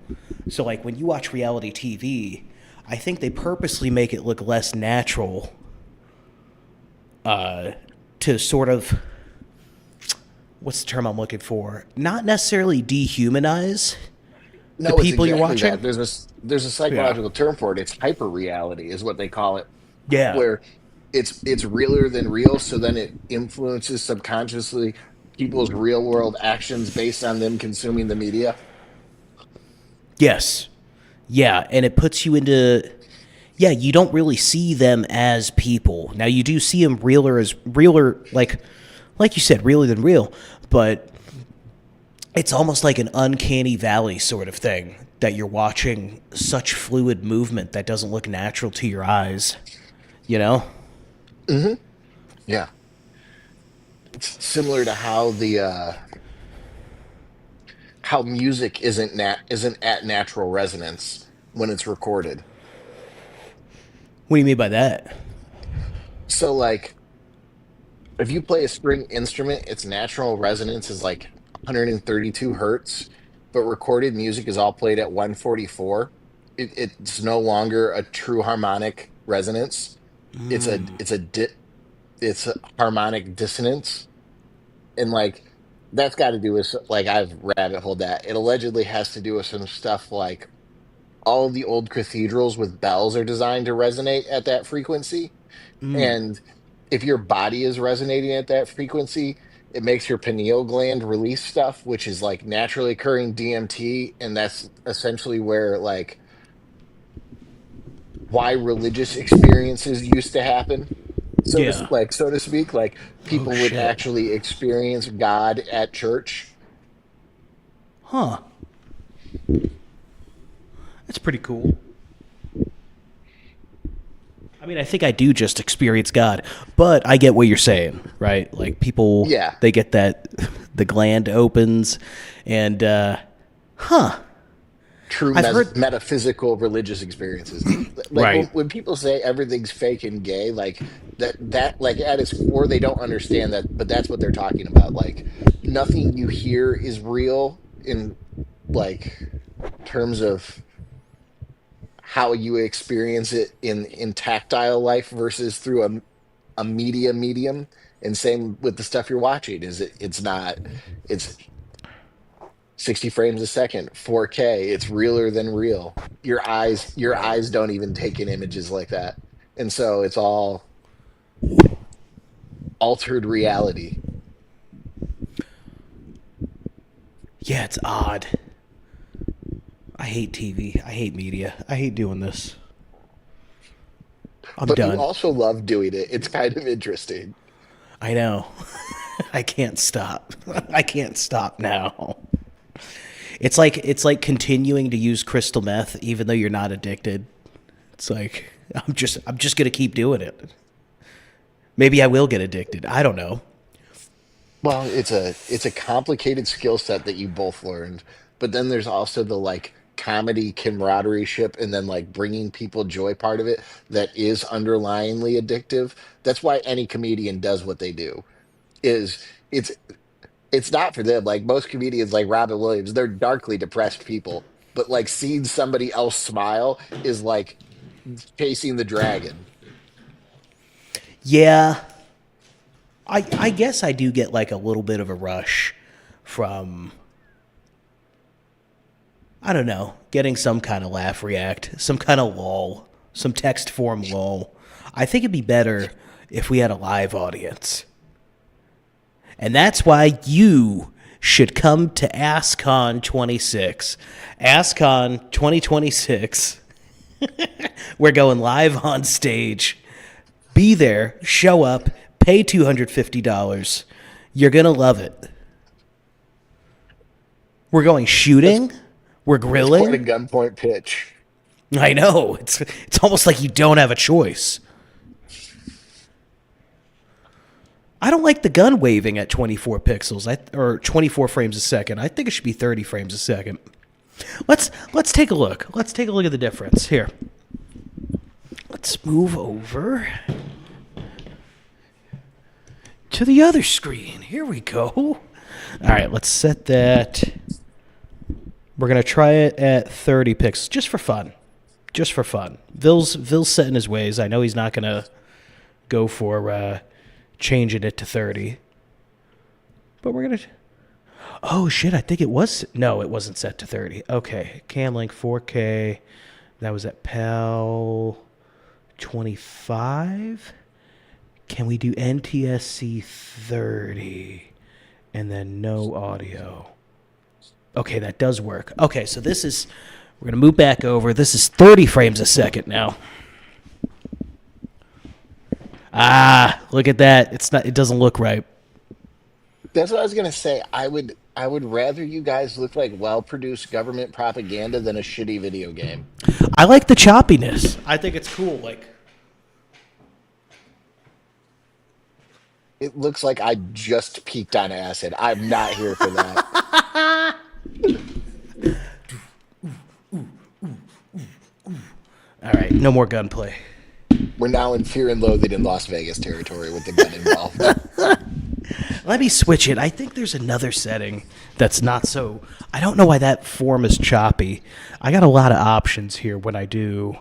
So, like, when you watch reality TV, I think they purposely make it look less natural to sort of, what's the term I'm looking for? Not necessarily dehumanize the No, it's people you're exactly watching. that. There's a psychological term for it. It's hyper reality, is what they call it, Yeah. where it's realer than real. So then it influences subconsciously people's real world actions based on them consuming the media. Yes. Yeah, and it puts you into, yeah, you don't really see them as people. Now you do see them realer, like you said, realer than real, but it's almost like an uncanny valley sort of thing that you're watching such fluid movement that doesn't look natural to your eyes, you know? Yeah, it's similar to how music isn't at natural resonance when it's recorded. What do you mean by that? So like if you play a string instrument, its natural resonance is like 132 hertz, but recorded music is all played at 144. It's no longer a true harmonic resonance. It's a harmonic dissonance, and like that's got to do with like I've rabbit holed that. It allegedly has to do with some stuff like all of the old cathedrals with bells are designed to resonate at that frequency. And if your body is resonating at that frequency, it makes your pineal gland release stuff, which is like naturally occurring DMT. And that's essentially where, like, why religious experiences used to happen. Yeah. So to speak, like Oh, people would shit. actually experience God at church. Huh. That's pretty cool. I mean, I think I do just experience God, but I get what you're saying, right? Like people, Yeah. they get that the gland opens, and huh? true I've heard. metaphysical religious experiences. Like Right. when people say everything's fake and gay, like that like at its core they don't understand that, but that's what they're talking about. Like nothing you hear is real in like terms of how you experience it in tactile life versus through a media medium. And same with the stuff you're watching is it's not it's 60 frames a second, 4K. It's realer than real. Your Right. eyes don't even take in images like that. And so it's all altered reality. Yeah, it's odd. I hate TV. I hate media. I hate doing this. I'm But you done. also love doing it. It's kind of interesting. I know. I can't stop. I can't stop now. It's like continuing to use crystal meth even though you're not addicted. It's like I'm just gonna keep doing it. Maybe I will get addicted. I don't know. Well, it's a complicated skill set that you both learned, but then there's also the like comedy camaraderie ship and then like bringing people joy part of it that is underlyingly addictive. That's why any comedian does what they do. Is it's not for them. Like most comedians like Robin Williams, they're darkly depressed people, but like seeing somebody else smile is like chasing the dragon. Yeah, I guess I do get like a little bit of a rush from, I don't know, getting some kind of laugh react, some kind of lull, some text form lull. I think it'd be better if we had a live audience. And that's why you should come to AskCon 26. AskCon 2026. We're going live on stage. Be there, show up, pay $250. You're going to love it. We're going That's shooting. We're that's quite a grilling. gunpoint pitch. I know. It's almost like you don't have a choice. I don't like the gun waving at 24 pixels or 24 frames a second. I think it should be 30 frames a second. Let's take a look. Let's take a look at the difference here. Let's move over to the other screen. Here we go. All right, let's set that. We're gonna try it at 30 pixels just for fun. Just for fun. Ville's set in his ways. I know he's not gonna go for changing it to 30. But we're gonna. Oh shit! I think it was. No, it wasn't set to 30. Okay, Camlink 4K. That was at PAL 25. Can we do NTSC 30 and then no audio? Okay, that does work. Okay, so this is. We're gonna move back over. This is 30 frames a second now. Ah, look at that. It's not. It doesn't look right. That's what I was gonna say. I would rather you guys look like well-produced government propaganda than a shitty video game. I like the choppiness. I think it's cool. Like, It looks like I just peaked on acid. I'm not here for that. all right, no more gunplay. We're now in fear and loathing in Las Vegas territory with the gun involved. Let me switch it. I think there's another setting that's not so. I don't know why that form is choppy. I got a lot of options here when I do.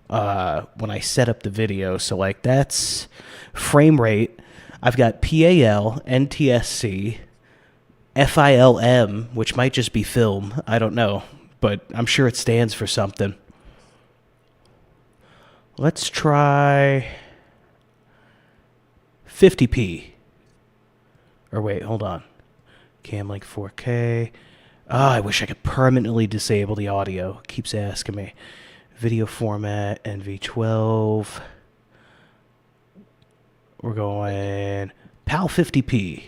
When I set up the video, so like that's frame rate. I've got PAL, NTSC, FILM, which might just be film. I don't know, but I'm sure it stands for something. Let's try 50p. Or wait, hold on. Camlink 4K. Ah, I wish I could permanently disable the audio. It keeps asking me. Video format, NV12. We're going PAL 50p.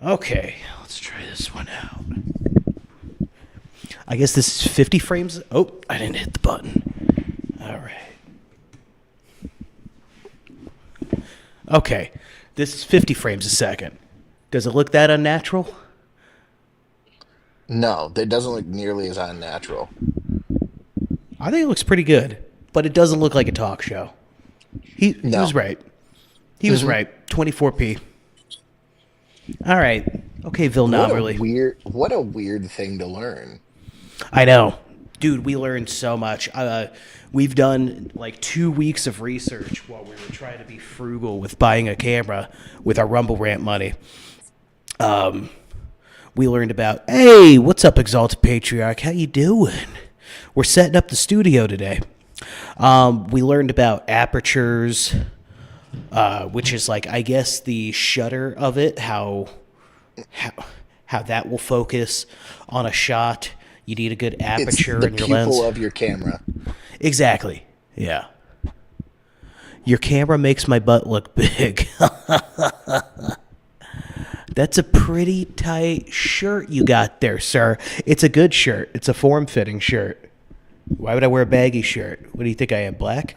Okay, let's try this one out. I guess this is 50 frames. Oh, I didn't hit the button. All right. Okay, this is 50 frames a second. Does it look that unnatural? No, that doesn't look nearly as unnatural. I think it looks pretty good, but it doesn't look like a talk show. He was No. right. He was Hmm. right. 24p. All right. Okay, What a weird thing to learn. I know. Dude, we learned so much. We've done like 2 weeks of research while we were trying to be frugal with buying a camera with our Rumble Rant money. We learned about, hey, what's up, Exalted Patriarch? How you doing? We're setting up the studio today. We learned about apertures, which is like, I guess, the shutter of it, how how that will focus on a shot. You need a good It's aperture the in your lens. pupil of your camera. Exactly. Yeah. Your camera makes my butt look big. That's a pretty tight shirt you got there, sir. It's a good shirt. It's a form-fitting shirt. Why would I wear a baggy shirt? What do you think I am, black?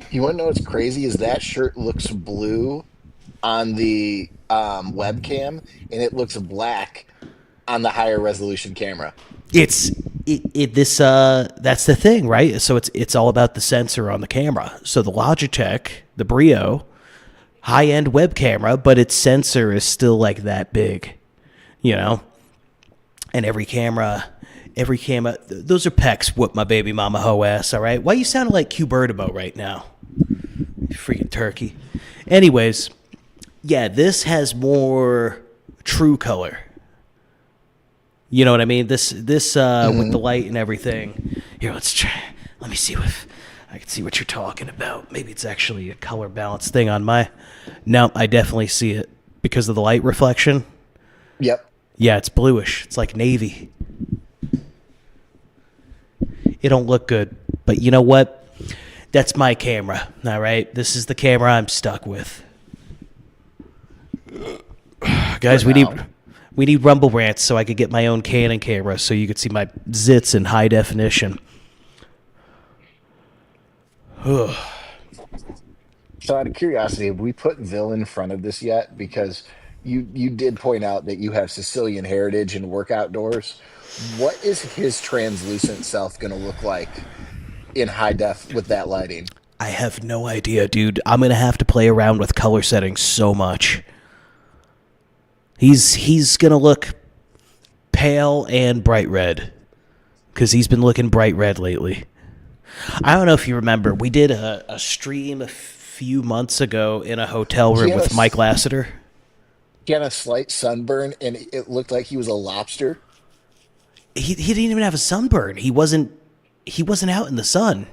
You want to know what's crazy? Is that shirt looks blue on the webcam, and it looks black on the higher resolution camera. It's this that's the thing, right? So it's all about the sensor on the camera. So the Logitech, the Brio, high-end web camera, but its sensor is still like that big, you know? And those are pecs, whoop my baby mama hoe ass, all right? Why you sounding like Cubertimo right now? You freaking turkey. Anyways, yeah, this has more true color. You know what I mean? This with the light and everything. Here, let's try. Let me see if I can see what you're talking about. Maybe it's actually a color balance thing on my. No, I definitely see it because of the light reflection. Yep. Yeah, it's bluish. It's like navy. It don't look good, but you know what? That's my camera. All right, this is the camera I'm stuck with. Guys, For now. we need Rumble Rants so I could get my own Canon camera so you could see my zits in high definition. So, out of curiosity, have we put Vil in front of this yet? Because you did point out that you have Sicilian heritage and work outdoors. What is his translucent self going to look like in high def with that lighting? I have no idea, dude. I'm gonna have to play around with color settings so much. He's gonna look pale and bright red because he's been looking bright red lately. I don't know if you remember, we did a stream a few months ago in a hotel room with Mike Lassiter. He had a slight sunburn, and it looked like he was a lobster. He didn't even have a sunburn. He wasn't out in the sun.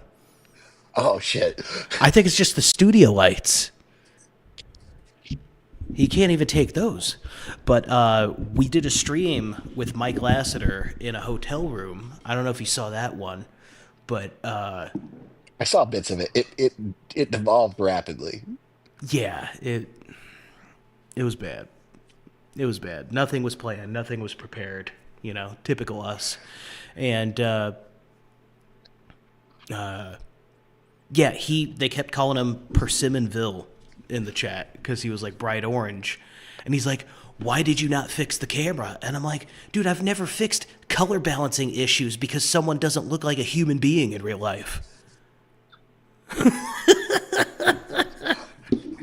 Oh shit! I think it's just the studio lights. He can't even take those. But we did a stream with Mike Lassiter in a hotel room. I don't know if you saw that one, but I saw bits of it. It devolved rapidly. yeah, it was bad. It was bad. Nothing was planned. Nothing was prepared. You know, typical us. And yeah, they kept calling him Persimmonville in the chat because he was like bright orange, and he's like, "Why did you not fix the camera?" And I'm like, "Dude, I've never fixed color balancing issues because someone doesn't look like a human being in real life."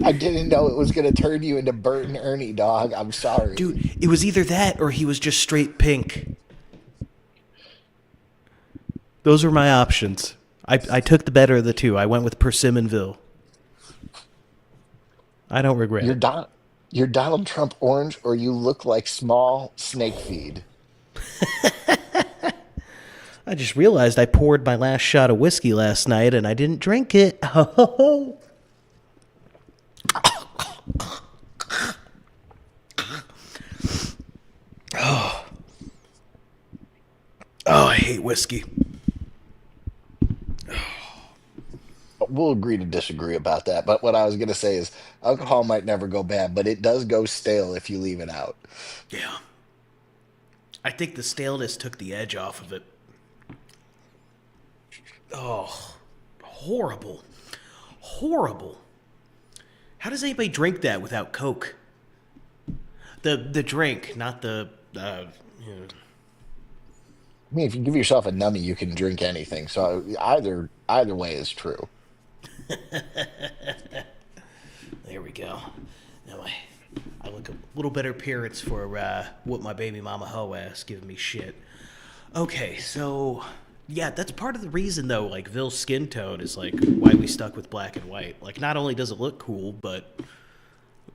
I didn't know it was going to turn you into Bert and Ernie, dog. I'm sorry. Dude, it was either that or he was just straight pink. Those were my options. I took the better of the two. I went with Persimmonville. I don't regret You're it. You're Donald Trump orange, or you look like small snake feed. I just realized I poured my last shot of whiskey last night and I didn't drink it. Oh, I hate whiskey. We'll agree to disagree about that. But what I was going to say is alcohol might never go bad, but it does go stale if you leave it out. Yeah. I think the staleness took the edge off of it. Oh, horrible. Horrible. How does anybody drink that without Coke? The drink, not the. You know. I mean, if you give yourself a nummy, you can drink anything. So either way is true. There we go. Now I look a little better appearance for what my baby mama hoe ass giving me shit. Okay, so yeah, that's part of the reason though. Like Ville's skin tone is like why we stuck with black and white. Like not only does it look cool, but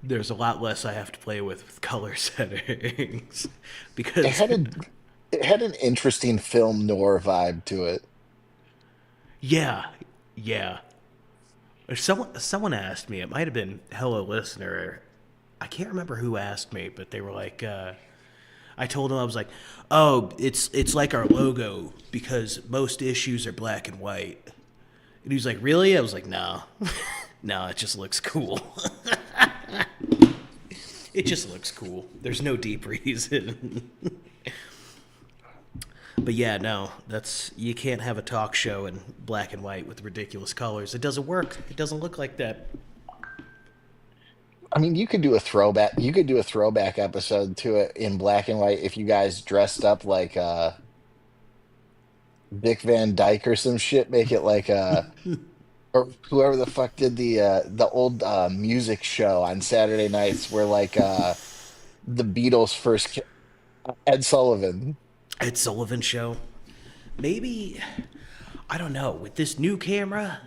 there's a lot less I have to play with color settings It because had a it had an interesting film noir vibe to it. yeah, yeah. Someone asked me. It might have been hello listener. I can't remember who asked me, but they were like, I told him I was like, oh, it's like our logo because most issues are black and white. And he was like, really? I was like, no, no, it just looks cool. It just looks cool. There's no deep reason. But yeah, no, that's you can't have a talk show in black and white with ridiculous colors. It doesn't work. It doesn't look like that. I mean, you could do a throwback. You could do a throwback episode to it in black and white if you guys dressed up like Dick Van Dyke or some shit. Make it like or whoever the fuck did the old music show on Saturday nights where like the Beatles Ed Sullivan. Ed Sullivan show. Maybe I don't know. With this new camera,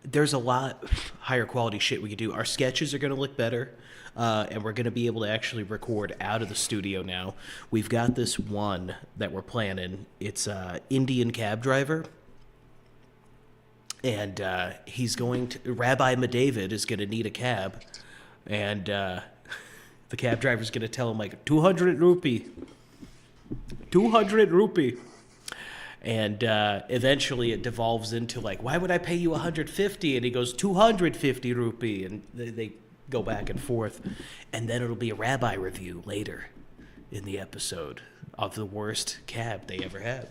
there's a lot higher quality shit we can do. Our sketches are going to look better, and we're going to be able to actually record out of the studio now. We've got this one that we're planning. It's Indian cab driver, and he's going to Rabbi Medavid is going to need a cab, and the cab driver's going to tell him like 200 rupee, 200 rupee. And eventually it devolves into like, why would I pay you 150? And he goes 250 rupee, and they go back and forth, and then it'll be a rabbi review later in the episode of the worst cab they ever had.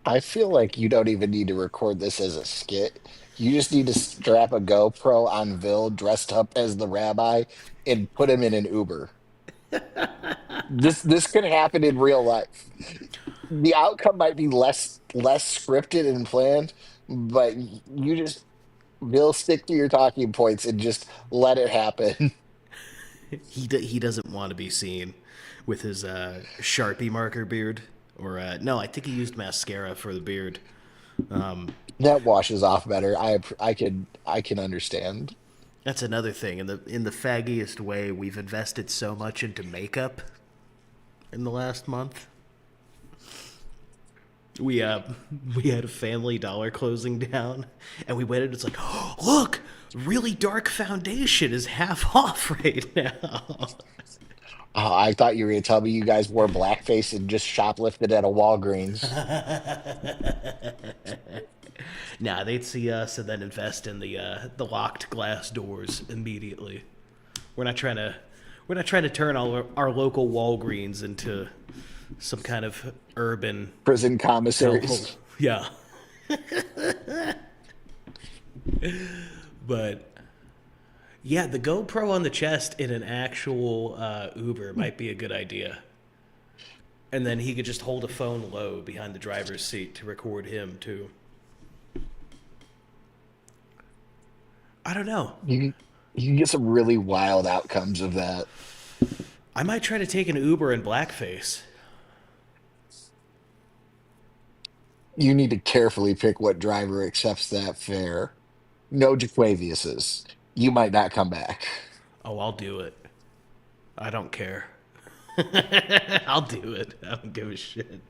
I feel like you don't even need to record this as a skit. You just need to strap a GoPro on Vil dressed up as the rabbi and put him in an Uber. This could happen in real life. The outcome might be less scripted and planned, but you just will stick to your talking points and just let it happen. He doesn't want to be seen with his Sharpie marker beard, or no, I think he used mascara for the beard. That washes off better. I can understand. That's another thing. In the faggiest way, we've invested so much into makeup in the last month. We we had a Family Dollar closing down, and we went in. It's like, oh, look, really dark foundation is half off right now. I thought you were going to tell me you guys wore blackface and just shoplifted at a Walgreens. Nah, they'd see us and then invest in the locked glass doors immediately. We're not trying to we're not trying to turn all our local Walgreens into some kind of urban Prison hellhole. commissaries. Yeah, but yeah, the GoPro on the chest in an actual Uber might be a good idea. And then he could just hold a phone low behind the driver's seat to record him too. I don't know. You you can get some really wild outcomes of that. I might try to take an Uber in blackface. You need to carefully pick what driver accepts that fare. No Jaquavius's. You might not come back. Oh, I'll do it. I don't care. I'll do it. I don't give a shit.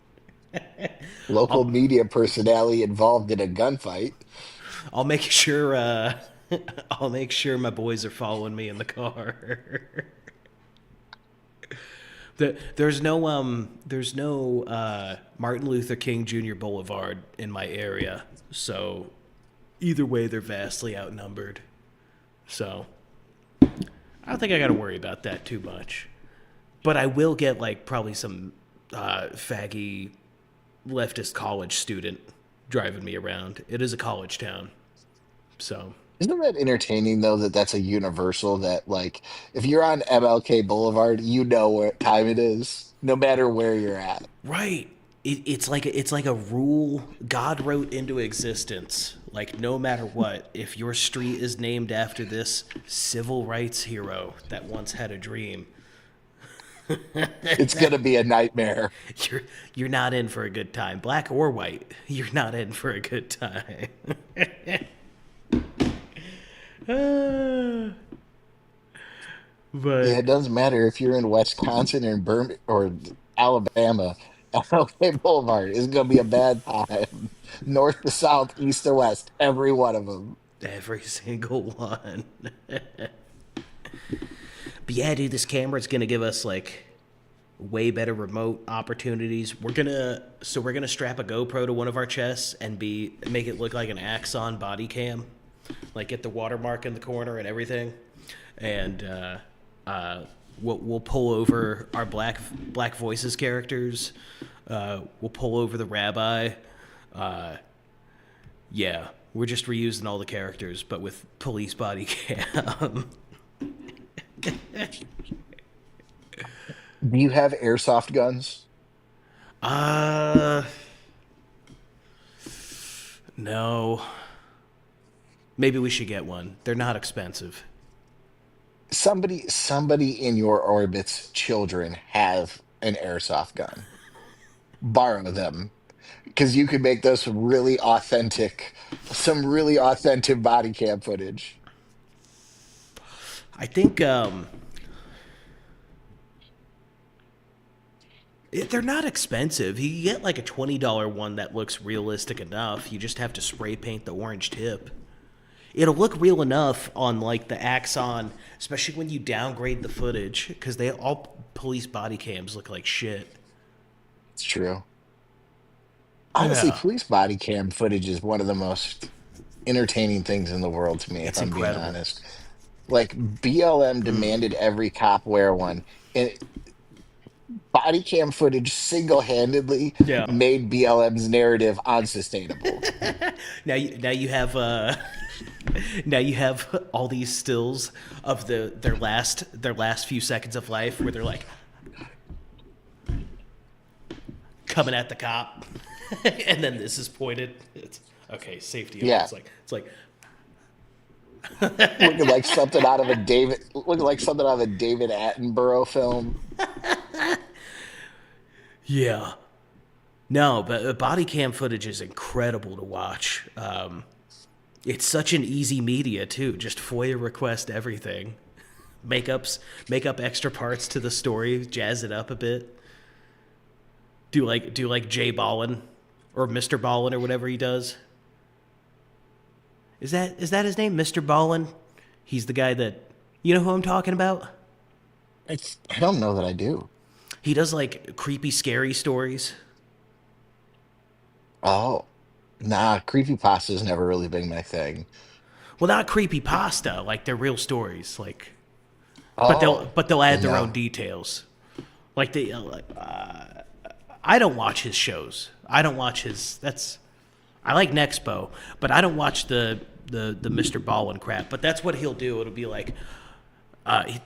Local I'll media personality involved in a gunfight. I'll make sure I'll make sure my boys are following me in the car. There's no Martin Luther King Jr. Boulevard in my area, so either way they're vastly outnumbered. So I don't think I got to worry about that too much. But I will get like probably some faggy leftist college student driving me around. It is a college town, so Isn't that entertaining though that that's a universal that like if you're on MLK Boulevard, you know what time it is, no matter where you're at. right. it's like a rule God wrote into existence. Like, no matter what, if your street is named after this civil rights hero that once had a dream, It's gonna be a nightmare. you're not in for a good time, black or white. You're not in for a good time. But Yeah, it doesn't matter if you're in Wisconsin or or Alabama. MLK Boulevard is gonna be a bad time. North to south, east to west, every one of them. every single one. But yeah, dude, this camera's gonna give us like way better remote opportunities. We're gonna strap a GoPro to one of our chests and make it look like an Axon body cam, like get the watermark in the corner and everything, and we'll pull over our Black Voices characters. We'll pull over the rabbi. Yeah, we're just reusing all the characters, but with police body cam. Do you have airsoft guns? Uh, no. Maybe we should get one. They're not expensive. Somebody in your orbit's children have an airsoft gun. Borrow them because you could make those some really authentic body cam footage. I think they're not expensive. You can get like a $20 one that looks realistic enough. You just have to spray paint the orange tip. It'll look real enough on like the Axon, especially when you downgrade the footage, because they all police body cams look like shit. It's true. Honestly, Yeah, police body cam footage is one of the most entertaining things in the world to me, if it's I'm being incredible. honest. Like BLM demanded every cop wear one, and body cam footage single-handedly Yeah. made BLM's narrative unsustainable. Now you have now you have all these stills of their last few seconds of life where they're like coming at the cop, and then this is pointed. It's okay. Safety. Yeah, It's like looking like something out of a David Attenborough film. yeah. No, but body cam footage is incredible to watch. It's such an easy media too. Just FOIA request everything. Make up extra parts to the story, jazz it up a bit. Do like Jay Ballin or Mr. Ballin or whatever he does. Is that his name, Mr. Ballin? He's the guy that you know who I'm talking about. I don't know that I do. He does like creepy, scary stories. Oh, nah, creepypasta's never really been my thing. Well, not creepy pasta, like they're real stories. Like, Oh, but they'll add then their no. own details. Like I don't watch his shows. I don't watch his. I like Nexpo, but I don't watch the Mr. Ballin crap. But that's what he'll do. It'll be like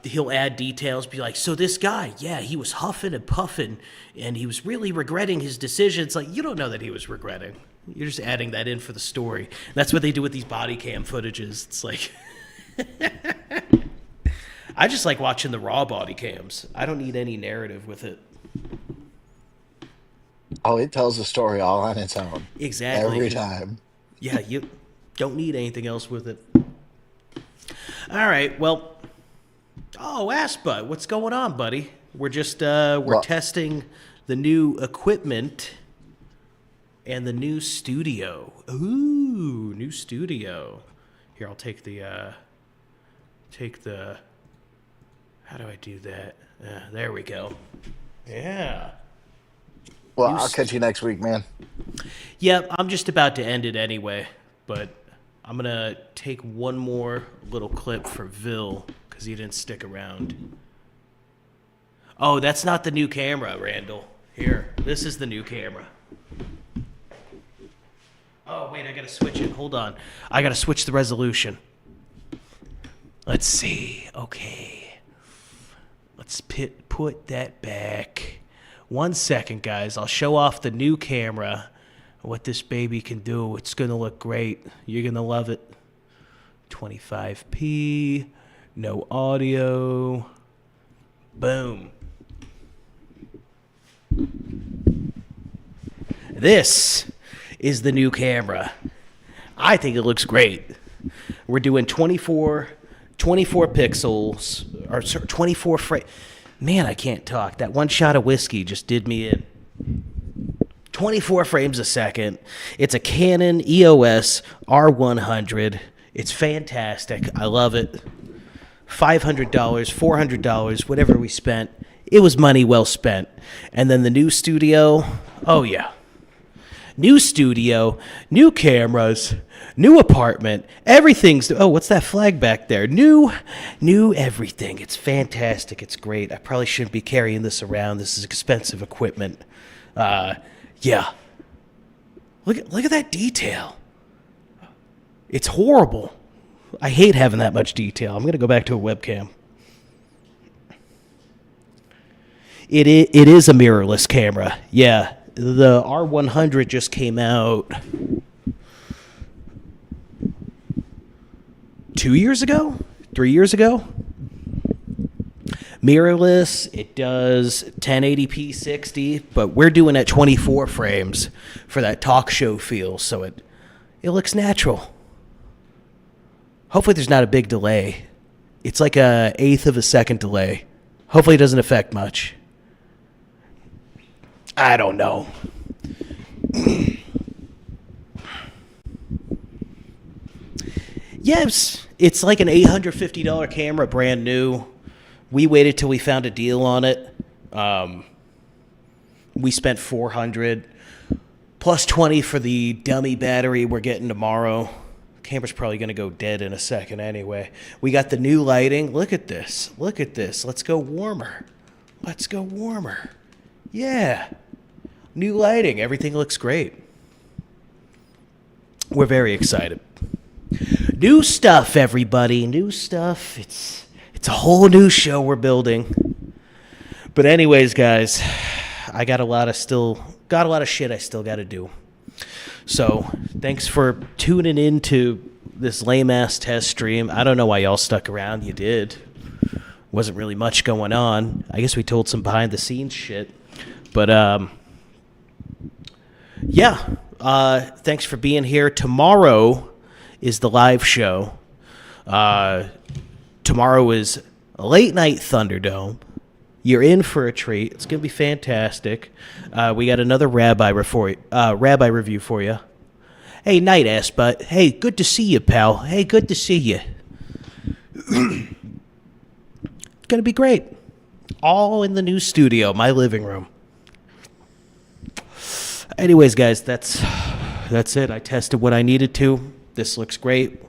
he'll add details. Be like, so this guy, yeah, he was huffing and puffing, and he was really regretting his decisions. Like, you don't know that he was regretting. You're just adding that in for the story. That's what they do with these body cam footages. It's like I just like watching the raw body cams. I don't need any narrative with it. Oh, it tells the story all on its own every Exactly. time. Yeah, you don't need anything else with it. All right. Well, oh, Aspa, what's going on, buddy? We're Well, testing the new equipment and the new studio. Ooh, new studio. Here, I'll take the. How do I do that? There we go. Yeah. well, New I'll catch st- you next week, man. Yep, I'm just about to end it anyway, but I'm gonna take one more little clip for Vil because he didn't stick around. Oh, that's not the new camera, Randall. Here, this is the new camera. Oh, wait, I gotta switch it. Hold on. I gotta switch the resolution. Let's see. Okay. Let's put that back. 1 second, guys. I'll show off the new camera, what this baby can do. It's going to look great. You're going to love it. 25p, no audio. Boom. This is the new camera. I think it looks great. We're doing 24 pixels, or 24 frames. Man, I can't talk. That one shot of whiskey just did me in. 24 frames a second. It's a Canon EOS R100. It's fantastic. I love it. $500, $400, whatever we spent. It was money well spent. And then the new studio. Oh, yeah. New studio, new cameras, new apartment, everything's... Oh, what's that flag back there? New everything. It's fantastic. It's great. I probably shouldn't be carrying this around. This is expensive equipment. Yeah. Look at that detail. It's horrible. I hate having that much detail. I'm going to go back to a webcam. It is a mirrorless camera. Yeah. The R100 just came out 2 years ago? 3 years ago? Mirrorless, it does 1080p 60, but we're doing at 24 frames for that talk show feel, so it looks natural. Hopefully there's not a big delay. It's like a eighth of a second delay. Hopefully it doesn't affect much. I don't know. Yes, it's like an $850 camera, brand new. We waited till we found a deal on it. We spent $400 plus $20 for the dummy battery we're getting tomorrow. Camera's probably going to go dead in a second anyway. We got the new lighting. Look at this. Look at this. Let's go warmer. Let's go warmer. Yeah. New lighting. Everything looks great. We're very excited. New stuff, everybody. New stuff. It's a whole new show we're building. But anyways, guys, I got a lot of shit I still got to do. So, thanks for tuning in to this lame-ass test stream. I don't know why y'all stuck around. You did. Wasn't really much going on. I guess we told some behind-the-scenes shit. But, yeah. Thanks for being here. Tomorrow is the live show. Tomorrow is a late-night Thunderdome. You're in for a treat. It's going to be fantastic. We got another rabbi review for you. Hey, Night Ass Butt. Hey, good to see you, pal. Hey, good to see you. It's going to be great. All in the new studio, my living room. Anyways, guys, that's it. I tested what I needed to. This looks great.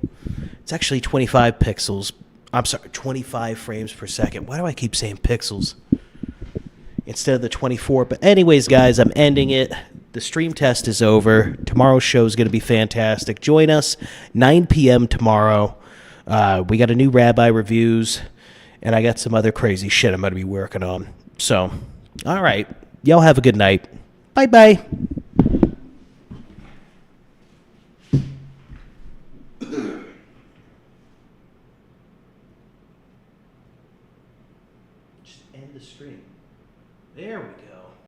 It's actually 25 pixels. I'm sorry, 25 frames per second. Why do I keep saying pixels instead of the 24? But anyways, guys, I'm ending it. The stream test is over. Tomorrow's show is going to be fantastic. Join us 9 p.m. tomorrow. We got a new rabbi reviews, and I got some other crazy shit I'm going to be working on. So, all right. Y'all have a good night. Bye-bye. Just end the stream. There we go.